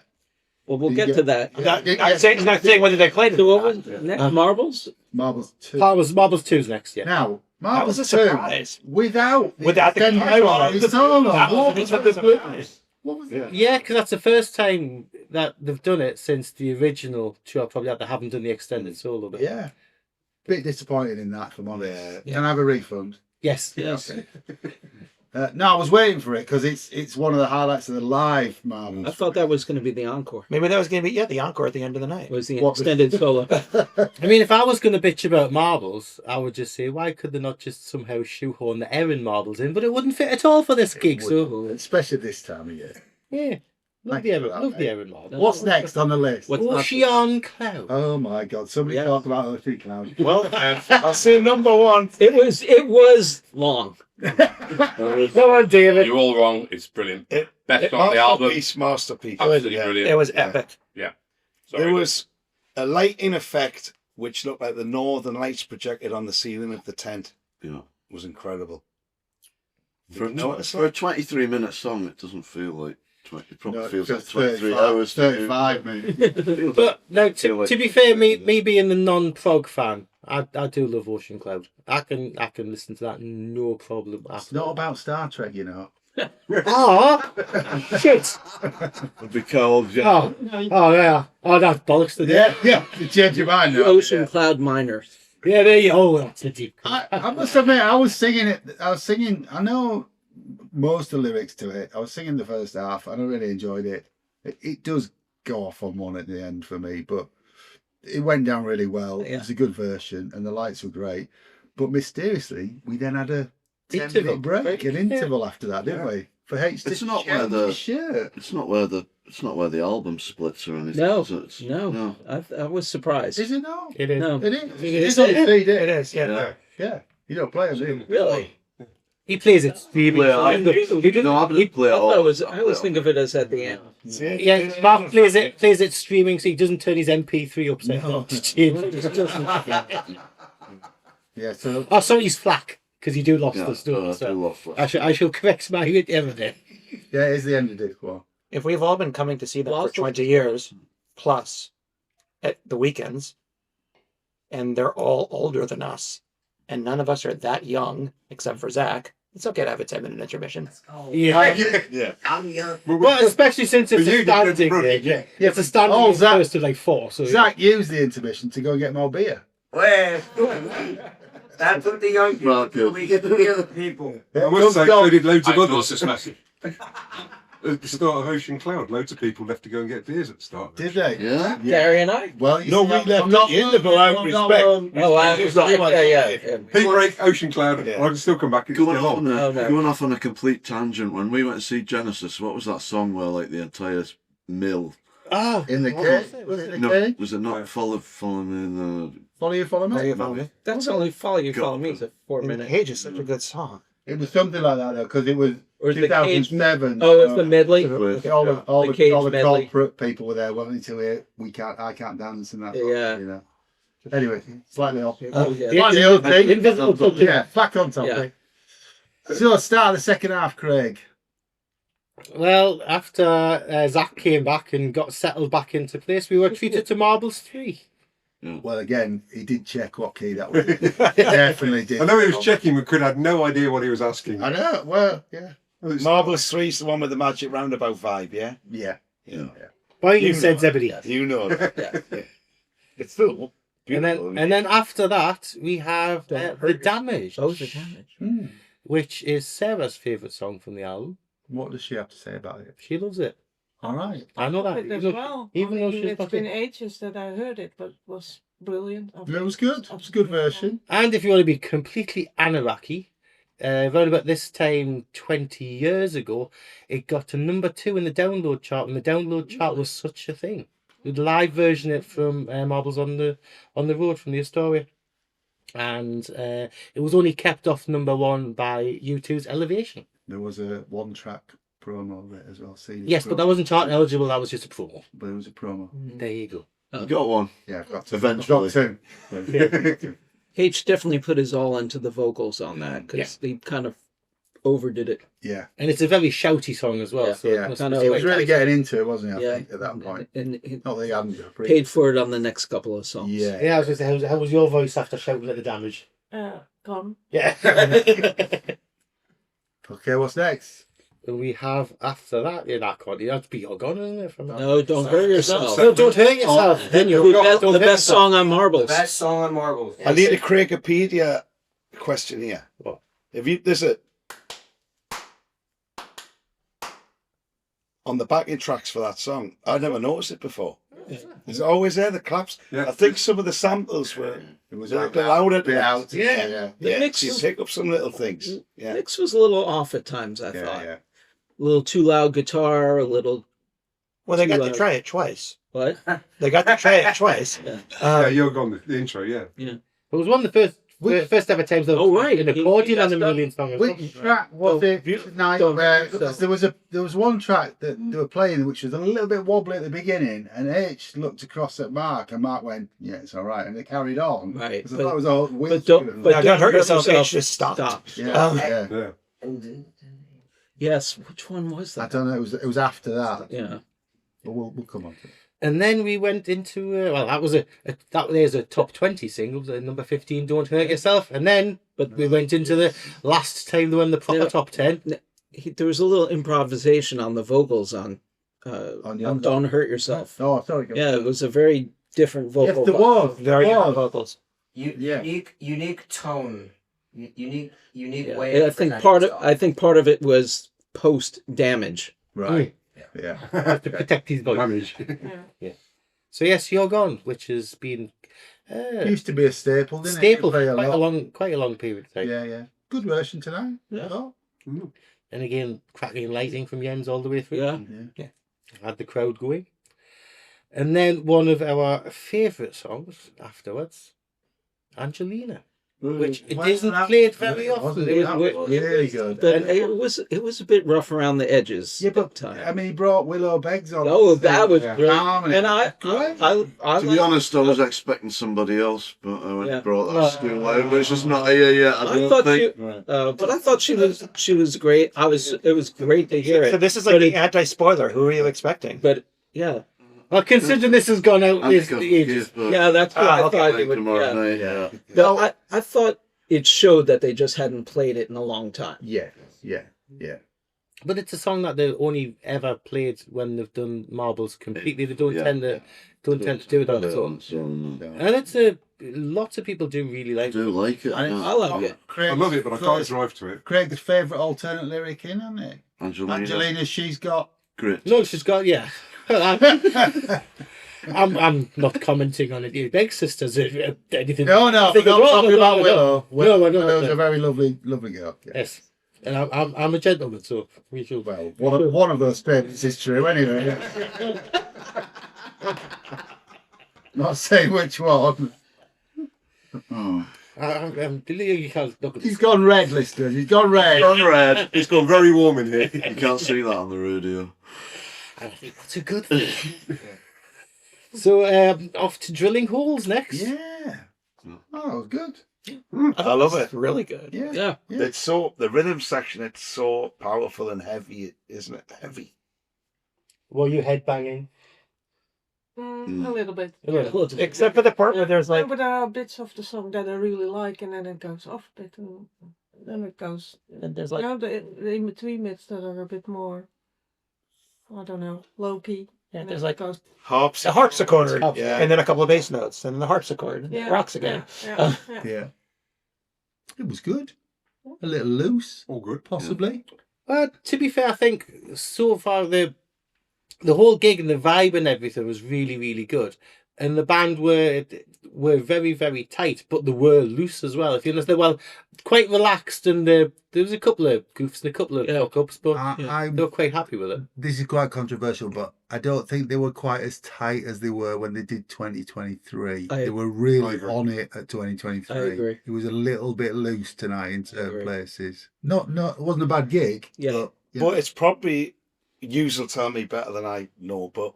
Well, we'll get to that. He's not saying whether they played it. So what was next? Marbles? Marbles 2. Marbles 2's next, yeah. Now, That Marbles was a 2, surprise. without the extended camera. solo. That What was was a surprise. What was it? Yeah, because that's the first time that they've done it since the original tour. Probably they haven't done the extended solo bit. Yeah. Bit disappointed in that, if I'm honest. Yeah. Can I have a refund? Yes. Yes. No, I was waiting for it because it's one of the highlights of the live Marbles. I thought that was going to be the encore. Maybe that was going to be the encore at the end of the night. Was the What was- extended solo? I mean, if I was going to bitch about marbles, I would just say, why could they not just somehow shoehorn the Erin marbles in? But it wouldn't fit at all for this gig. So, Especially this time of year. yeah. Love Thank the you Erin, for that, love the mate. Erin marbles. What's next on the list? What's not- Ocean Cloud. Oh my God! Somebody Yeah. talk about Ocean Cloud. Well, I'll say number one. It was long. Come on, David. you're all wrong. It's brilliant. Best on the album. Masterpiece. Absolutely brilliant. It was epic. Sorry. There was a lighting effect which looked like the northern lights projected on the ceiling of the tent. Yeah. It was incredible. For Did you notice a that? 23-minute song, it doesn't feel like 20. It probably No, feels it like feels 23 hours. 35, mate. But no, to be fair, me being the non-prog fan, I do love Ocean Cloud. I can listen to that no problem. It's not about Star Trek, you know. Oh, shit. Would be called, yeah. Oh, yeah. Oh, that's bollocks to Yeah, yeah. You change your mind now. Ocean Cloud Minor. Yeah, there you go. Oh, that's a deep. I must admit, I was singing it. I know most of the lyrics to it. I was singing the first half, and I really enjoyed it. It does go off on one at the end for me, but it went down really well. Yeah. It was a good version, and the lights were great. But mysteriously, we then had a 10-minute Interval. break, an interval after that, didn't we? For H to It's not change where the- his shirt. It's not where the album splits or anything. No, is it? no. I was surprised. Is it not? It is. No. It is. It It's is. on CD. It is, yeah. Yeah. You don't play it, do you? Really? He plays it streaming. Play it. No, I didn't play it I all. thought it was. I always think of it as at the end. Yeah, Mark plays it streaming, so he doesn't turn his MP3 upside down to change. Yeah, so Oh, sorry, he's flack because you do lost Yeah, the stuff. I So do love Flash. I shall correct my evidence. yeah, it's the end of Disc One. If we've all been coming to see them Well, for 20 years plus at the weekends, and they're all older than us, and none of us are that young except for Zack, it's okay to have a 10-minute intermission. Yeah. Yeah. Well, especially since it's But a you standing did front. gig. Yeah, it's a standing Oh, gig Zack- first to like 4. So Zach used the intermission to go get more beer. Well, that's what the young people Well, do. good. We get to the other people. I must say, so did loads of I others. this message. At the start of Ocean Cloud, loads of people left to go and get beers at the start. Did they? Yeah? Gary and I. Well, you No, see, we I'm left not- at the interval out of respect. Oh, yeah. Heat break, Ocean Cloud, Yeah. I can still come back, it's Going still off, on. on a, Oh, no. going off on a complete tangent, when we went to see Genesis, what was that song where like the entire mill? oh, In the what cave? was it? Was it the No, cave? was it not Follow Me in the... Follow you, follow me. That's only Follow You, God. Follow Me. It's a 4-minute. Cage is such a good song. It was something like that though, because it was Or is the Cage? 2007. Oh, it's the medley. With, all the all The the, Cage all the medley. corporate people were there wanting to hear I can't dance and that. sort of, Yeah. You know. Anyway, slightly off. Oh, yeah. Slightly off. Invisible Touch. Yeah, back on topic. So start of the second half, Craig. Well, after Zack came back and got settled back into place, we were treated to Marbles 3. Well, again, he did check what key that was. Definitely did. I know he was checking, but could had no idea what he was asking. I know. Well, yeah. Marvelous 3 is the one with the magic roundabout vibe, yeah? Yeah. Yeah. Why you You said know. Zebedee? You know that. Yeah. It's full. And then after that, we have The Damage, Oh, the damage. which is Sarah's favourite song from the album. What does she have to say about it? She loves it. All right. I know that. It as Even, well. even I though mean, she's it's not been in- ages that I heard it, but it was brilliant. It was good. It was a good version. And if you want to be completely anarchy, around about this time 20 years ago, it got to number 2 in the download chart, and the download chart was such a thing. We'd live version it from Marbles on the Road from the Astoria. And it was only kept off number 1 by U2's Elevation. There was a one-track promo of it as well. CD Yes, but that promo. wasn't chart eligible, that was just a promo. But it was a promo. There you go. You got one. Yeah, I've got to. Eventually. Got two. H definitely put his all into the vocals on that because he kind of overdid it. Yeah. And it's a very shouty song as well. Yeah. So Yeah. it must Kind be of He quite was really tight. getting into it, wasn't he, I Yeah. think, at that point. And he Not that he hadn't. paid for it on the next couple of songs. Yeah. Yeah, I was going to say, how was your voice after shouting at The Damage? Gone. Yeah. Okay, what's next? And we have after that, yeah, that can't that's be all gone, isn't it? From that? No, don't hurt yourself. No, don't hurt yourself. Then you're The best song on Marbles. Best song on Marbles. I need a Craigopedia question here. What? If you there's a on the backing tracks for that song, I never noticed it before. Is it always there, the claps? Yeah. I think some of the samples were It was a out little louder. bit out. Yeah. Yeah. Yeah, mix you was- pick up some little things. Yeah. Mix was a little off at times, I Yeah. thought. Yeah. A little too loud guitar, a little Well, they got Too to loud. try it twice. what? They got to try it twice. Yeah, you're gone, the intro, yeah. It was one of the first ever times there was Oh, right. an He- accordion he on the messed up. Marillion song as well. Which track was it tonight? Don't- Where don't. there was one track that they were playing which was a little bit wobbly at the beginning, and H looked across at Mark, and Mark went, "Yeah, it's all right," and they carried on. Right, So but- that was all. But don't, but Now, don't don't hurt yourself, H, just stop. yeah, yeah. Yeah. Yes, which one was I that? don't know. It was after that. Yeah. But we'll come on to it. And then we went into well, that was there's a top 20 single, number 15, "Don't Hurt Yourself," and then we went into the last time they were in the proper Yeah. top 10. there was a little improvisation on the vocals on Don't Hurt Yourself. Oh, sorry. Yeah, it was a very different vocal. Yes, there was. Very different vocals. Unique tone. Unique Yeah. way. And of presenting I think part of it was post damage. Right. Yeah. To protect his voice. Damage. Yeah. So yes, You're Gone, which has been Used to be a staple, didn't staple it? for Play quite a long period of time. Yeah. Good version tonight. Yeah. Oh. And again, cracking lighting from Jens all the way through. Yeah. Had the crowd going. And then one of our favourite songs afterwards, Angelina, which it isn't played very often. That was really good. But it was a bit rough around the edges. Yeah, but time. I mean, he brought Willow Beggs on. Oh, that was great. Harmony. And I To be honest, I was expecting somebody else, but I went and brought that school out, but it's just not here yet. I don't think. but I thought she was great. It was great to hear it. So this is like the anti-spoiler. Who are you expecting? But yeah. Well, considering this has gone out this ages. Yeah, that's what I thought it would. Tomorrow night, No, I thought it showed that they just hadn't played it in a long time. Yeah. But it's a song that they only ever played when they've done Marbles completely. They don't tend to do it on its own. And it's lots of people do really like it. I do like it. I like it. I love it, but I can't drive to it. Craig's favourite alternate lyric in, isn't it? Angelina, she's got grit. No, she's got, yeah. I'm not commenting on it. You Beg Sisters, anything. No, we're not talking about Willow. No, I don't. Willow's a very lovely girl. Yeah. Yes, and I'm a gentleman, so we should. Well, one of those statements is true anyway. Not saying which one. You can't look at He's gone red, listeners. He's gone red. It's gone very warm in here. You can't see that on the radio. I think that's a good thing. So off to drilling holes next. Yeah. Oh, good. I love it. Really good. Yeah. It's so the rhythm section. It's so powerful and heavy, isn't it? Heavy. Were you headbanging? A little bit. Except for the part where there's like. But there are bits of the song that I really like, and then it goes off a bit, and then it goes. And there's like. The in between bits that are a bit more. I don't know, low key. Yeah, there's like goes. Harps. A harpsichord, Yeah. and then a couple of bass notes, and then the harpsichord, and Yeah. it rocks again. Yeah. It was good. A little loose. All good. Possibly. To be fair, I think so far the whole gig and the vibe and everything was really, really good. And the band were very, very tight, but they were loose as well. If you understand, well, quite relaxed, and there was a couple of goofs and a couple of fuck-ups, but they were quite happy with it. This is quite controversial, but I don't think they were quite as tight as they were when they did 2023. They were really on it at 2023. I agree. It was a little bit loose tonight in certain places. Not, it wasn't a bad gig. Yeah. But it's probably, you'll tell me better than I know, but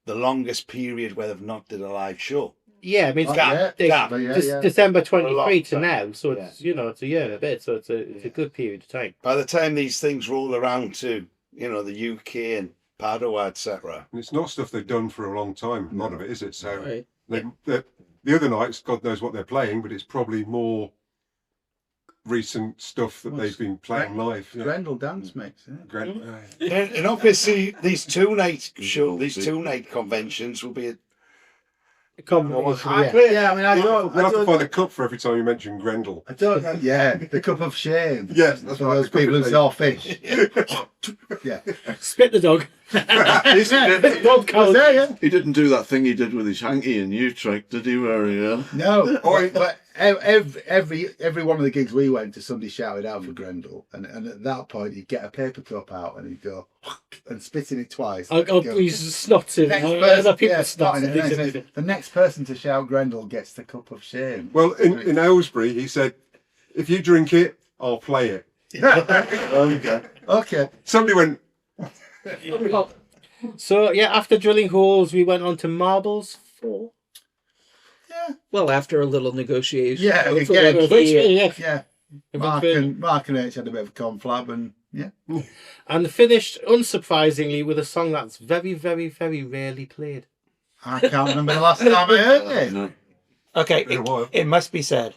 the longest period where they've not did a live show. Yeah, I mean, it's December 23 to now, so it's it's a year and a bit, so it's a good period of time. By the time these things roll around to, the UK and Padua, etc. And it's not stuff they've done for a long time, a lot of it, is it? So Right. the other nights, God knows what they're playing, but it's probably more recent stuff that they've been playing live. Grendel dance mix. And obviously these two-night conventions will be a Combination, I don't. We'll have to find a cup for every time you mention Grendel. I don't know. Yeah, the cup of shame. Yes, That's for those people who saw fish. Yeah. Spit the dog. He didn't do that thing he did with his hanky in Utrecht, did he? No, but every one of the gigs we went to, somebody shouted out for Grendel, and at that point he'd get a paper cup out and he'd go and spit in it twice. He's snotting. The next person to shout Grendel gets the cup of shame. Well, in Aylesbury, he said, "If you drink it, I'll play it." Okay. Somebody went. So yeah, after drilling holes, we went on to marbles 4. Well, after a little negotiation. Yeah, Mark and H had a bit of a conflab, and and finished unsurprisingly with a song that's very, very, very rarely played. I can't remember the last time I heard it. No. Okay, it must be said,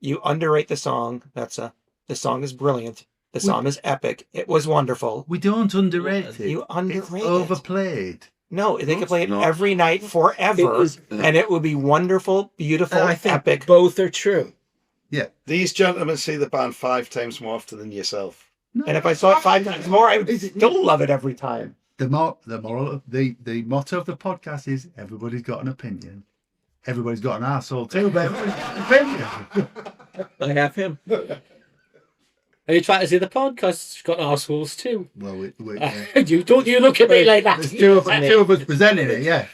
you underrate the song. The song is brilliant. The song is epic. It was wonderful. We don't underrate it. You underrate It's overplayed. No, they could play it not. every night forever, and it would be wonderful, beautiful, I think epic. both are true. Yeah. These gentlemen see the band 5 times more often than yourself. And if I saw it 5 times more, I would still love it every time. The motto of the motto of the podcast is everybody's got an opinion. Everybody's got an arsehole too, but everybody's got an opinion. I have him. Are you trying to say the podcast's got arseholes too? Well, you don't you look at me like that. There's two of us presenting it, yeah.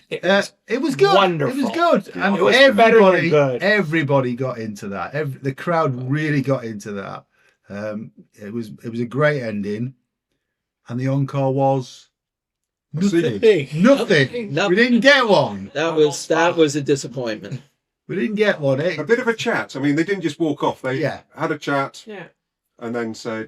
It was good. Wonderful. It was good. And It was better than good. Everybody got into that. The crowd really got into that. It was a great ending. And the encore was nothing. Nothing. Nothing. We didn't get one. That was a disappointment. We didn't get one. A bit of a chat. I mean, they didn't just walk off. They had a chat Yeah. and then said,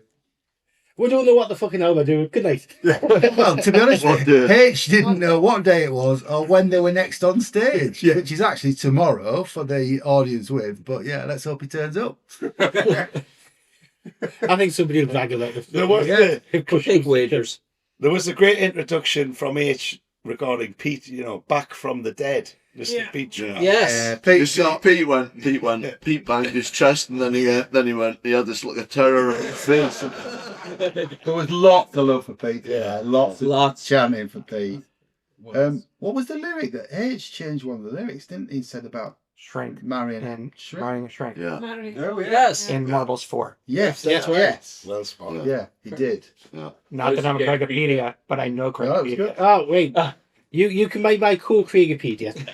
We don't know what the fucking hell we're doing. Good night. Well, to be honest, What day? H didn't know what day it was or when they were next on stage, which is actually tomorrow for the audience with. But yeah, let's hope he turns up. I think somebody will drag it out. There was, Big wagers. there was a great introduction from H regarding Pete, back from the dead. Mr. Pete. Yes. You see, Pete Pete banged his chest, and then he went, he had this look of terror on his face. There was lots of love for Pete. Yeah, lots of chanting for Pete. What was the lyric that H changed one of the lyrics, didn't he? Said about Shrink. marrying And Shrink. marrying a shrink. Yeah. Oh, yeah. Yes. In Marbles 4. Yes, That's right. yes. Well spotted. Yeah, he did. Yeah. Not that I'm a Craigopedia, but I know Oh, that was Craigopedia. good. Oh wait, you can make my cool Craigopedia.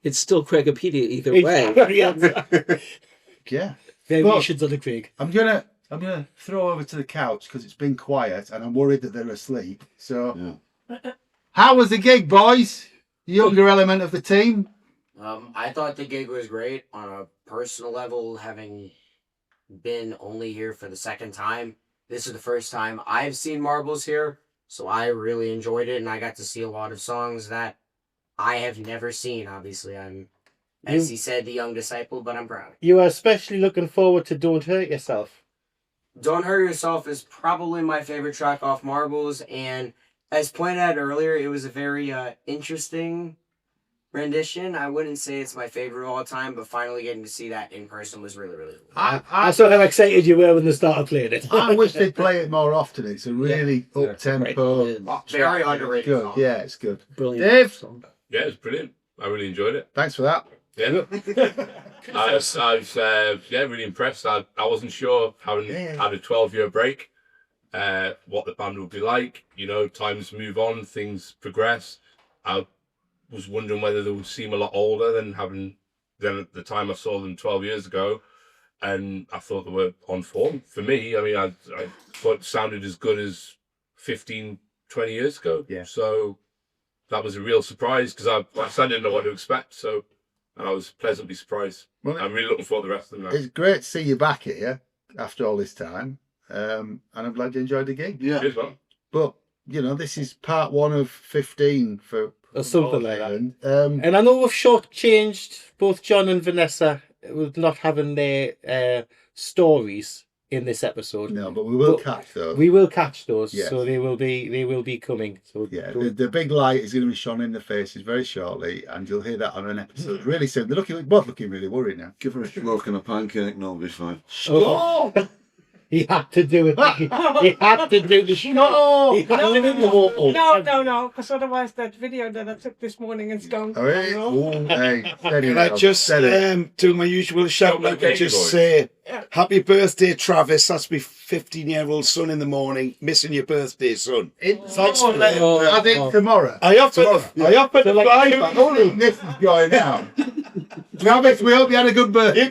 It's still Craigopedia either way. Yeah. Variations of the Craig. I'm gonna throw over to the couch because it's been quiet and I'm worried that they're asleep. So, how was the gig, boys? The younger element of the team. I thought the gig was great on a personal level, having been only here for the second time. This is the first time I've seen Marbles here, so I really enjoyed it, and I got to see a lot of songs that I have never seen. Obviously, I'm, as he said, the young disciple, but I'm proud. You are especially looking forward to Don't Hurt Yourself. Don't Hurt Yourself is probably my favorite track off Marbles, and as pointed out earlier, it was a very interesting rendition. I wouldn't say it's my favorite of all time, but finally getting to see that in person was really, really cool. I saw how excited you were when they started playing it. I wish they'd play it more often. It's a really up tempo. Very underrated Good. song. Yeah, it's good. Brilliant. Dave, Yeah, it's brilliant. I really enjoyed it. thanks for that. Yeah, I was really impressed. I wasn't sure, having had a 12-year break, what the band would be like. Times move on, things progress. I was wondering whether they would seem a lot older than at the time I saw them 12 years ago, and I thought they were on form. For me, I mean, I thought it sounded as good as 15, 20 years ago. Yeah. So that was a real surprise because I didn't know what to expect. So. And I was pleasantly surprised. Well, I'm really looking forward to the rest of them now. It's great to see you back here after all this time. And I'm glad you enjoyed the gig. Yeah. Cheers, man. But, this is part 1 of 15 for Or something like that. that. And I know we've shortchanged both John and Vanessa with not having their stories in this episode. No, but we will catch those. We will catch those, Yes. so they will be coming. So Yeah, the big light is going to be shone in the faces very shortly, and you'll hear that on an episode really soon. They're both looking really worried now. Give her a smoke and a pancake and I'll be fine. Oh. He had to do it. He had to do the No, He had to do the wall. no, because otherwise that video that I took this morning is gone. Oh, hey, oh, hey, steady Can I now, just steady. do my usual shout out and just say happy birthday, Travis. That's my 15-year-old son in the morning. Missing your birthday, son. Thanks for that. I think tomorrow. I offered to fly you. This is going now. Travis, we hope you had a good birthday.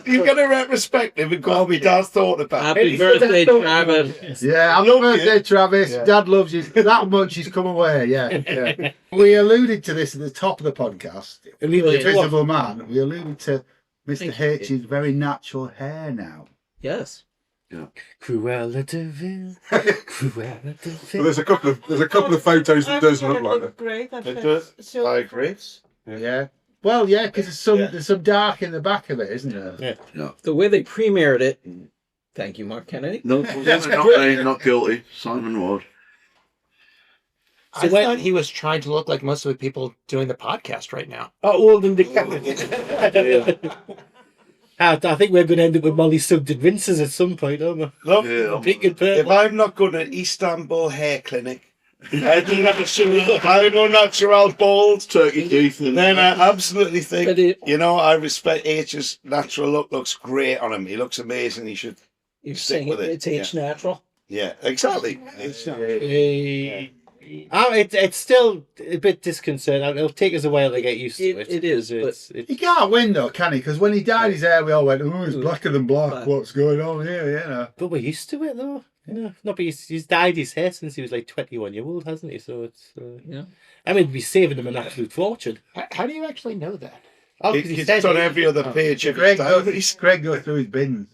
You're gonna respect him and call me Dad's thought about. Happy birthday, Travis. Yeah, happy birthday, Travis. Yeah. Dad loves you that much. He's come away. Yeah. We alluded to this at the top of the podcast. The Invisible Man. We alluded to Mr. H's very natural hair now. Yes. Yeah. Cruella de Vil. Cruella de Vil. Well, there's a couple of photos that does look like that. Great. I agree. Yeah. Well, yeah, because there's some dark in the back of it, isn't there? Yeah. The way they premiered it. Thank you, Mark Kennedy. No, not guilty. Simon Ward. I thought he was trying to look like most of the people doing the podcast right now. Oh, old and decrepit. I think we're going to end up with Molly Sugden Rinses at some point, aren't we? Look, Pink and purple. if I'm not going to Istanbul hair clinic, I do natural bald turkey teeth, then I absolutely think, I respect H's natural look. Looks great on him. He looks amazing. He should You're stick saying with it. it's H natural? Yeah, exactly. It's still a bit disconcerting. It'll take us a while to get used to it. It is. He can't win though, can he? Because when he dyed his hair, we all went, "Oh, it's blacker than black. What's going on here?" You know. But we're used to it though. No, but he's dyed his hair since he was like 21 years old, hasn't he? So it's I mean, we'd be saving him an absolute fortune. How do you actually know that? Oh, He's on every other page. Greg goes through his bins.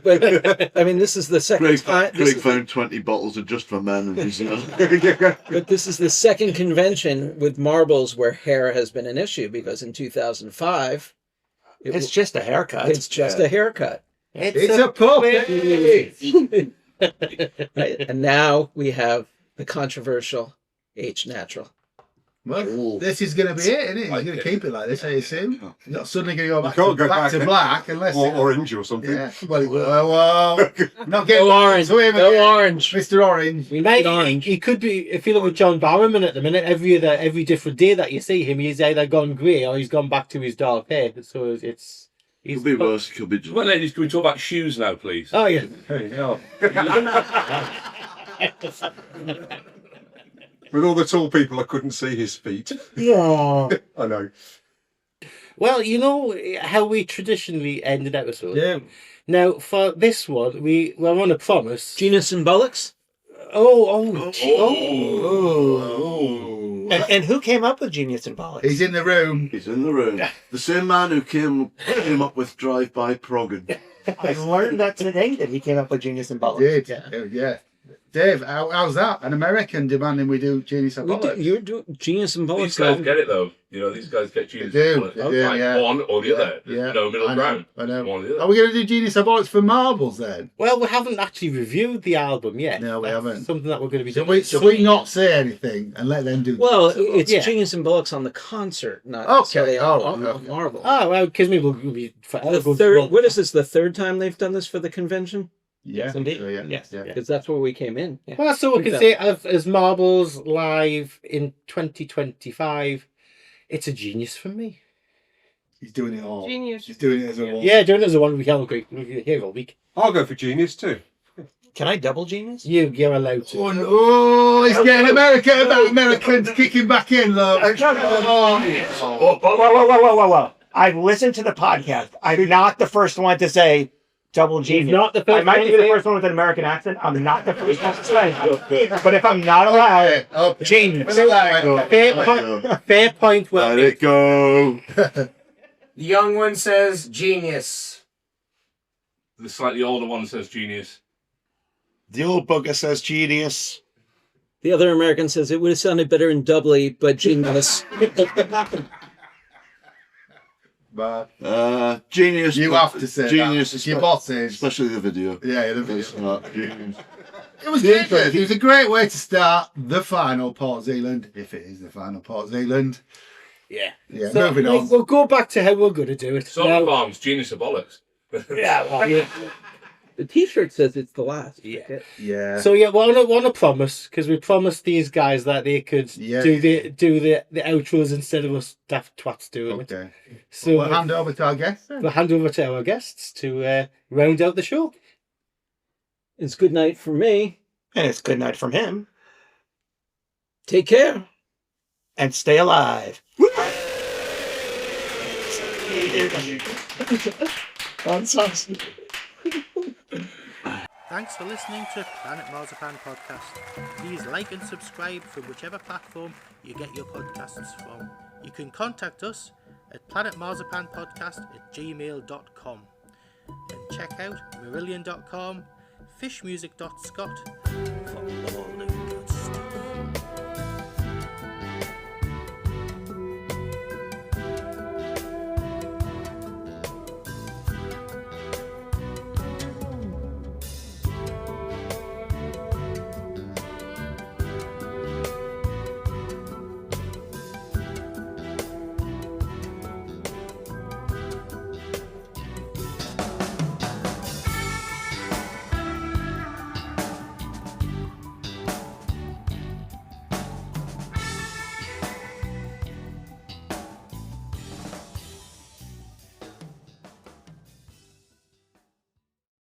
But I mean, this is the second time. Craig found 20 bottles of Just for Men. And he's, But this is the second convention with marbles where hair has been an issue, because in 2005, It's just a haircut. It's just a haircut. It's a puppy. Right? And now we have the controversial H natural. Well, this is going to be it, isn't it? He's going to keep it like this, I assume. He's not suddenly going to go back to black unless... Or orange or something. Yeah. Well, not getting orange. Orange. Mr. Orange. He could be, if you look at John Barrowman at the minute, every different day that you see him, he's either gone grey or he's gone back to his dark hair. So it's... Could be worse. Could be just... Well, ladies, can we talk about shoes now, please? Oh, yeah. There you go. With all the tall people, I couldn't see his feet. Yeah. I know. Well, you know how we traditionally end an episode? Yeah. Now, for this one, we're on a promise. Genus and Bullocks? And who came up with Genius and Bollocks? He's in the room. He's in the room. The same man who came up with Drive-By Progging. I learned that today, that he came up with Genius and Bollocks. Yeah. Dave, how's that? An American demanding we do Genius and Bollocks? You're doing Genius and Bullocks. These guys get it though. You know, these guys get Genius They do, and Bollocks. yeah. One or the other. Yeah. No middle ground. I know. One or the other. Are we going to do Genius and Bollocks for marbles then? Well, we haven't actually reviewed the album yet. No, we haven't. Something that we're going to be Should doing. we not say anything and let them do? Well, it's Yeah. Genius and Bullocks on the concert, not Okay. necessarily on Okay. Marvel. Oh, well, because maybe we'll be... What is this, the third time they've done this for the convention? Yes, indeed. So, yeah. Yes. Yeah. Because that's where we came in. Yeah. Well, so we can say as Marbles live in 2025, it's a genius for me. He's doing it all. Genius. He's doing it as a one. Yeah, doing it as a one week. We're here all week. I'll go for Genius too. Can I double Genius? You're allowed to. Oh, he's getting Americans kicking back in, look. Whoa. I've listened to the podcast. I'm not the first one to say double genius. Not the first I might one be to the say first one with an American accent. I'm not the first one to say it. But if I'm not allowed, genius. Fair point. Well, Let it go. The young one says genius. The slightly older one says Genius. The old bugger says Genius. The other American says it would have sounded better in doubly, but genius. But Genius. you have to say Genius. that. Your boss says. Especially the video. Yeah, the video. It's not Genius. It was good. It was a great way to start the final Port Zealand, if it is the final Port Zealand. yeah. Yeah, So moving on. we'll go back to how we're going to do it. Salt Farms, Genius and Bollocks. The T-shirt says it's the last. Yeah. Yeah. So yeah, want to promise, because we promised these guys that they could do the outros instead of us daft twats doing it. Okay. So We'll hand over to our guests. we'll hand over to our guests to round out the show. It's good night for me. and it's good night from him. Take care. And stay alive. Thanks for listening to Planet Marzipan Podcast. Please like and subscribe from whichever platform you get your podcasts from. You can contact us at planetmarzipanpodcast@gmail.com and check out marillion.com, fishmusic.scot for all the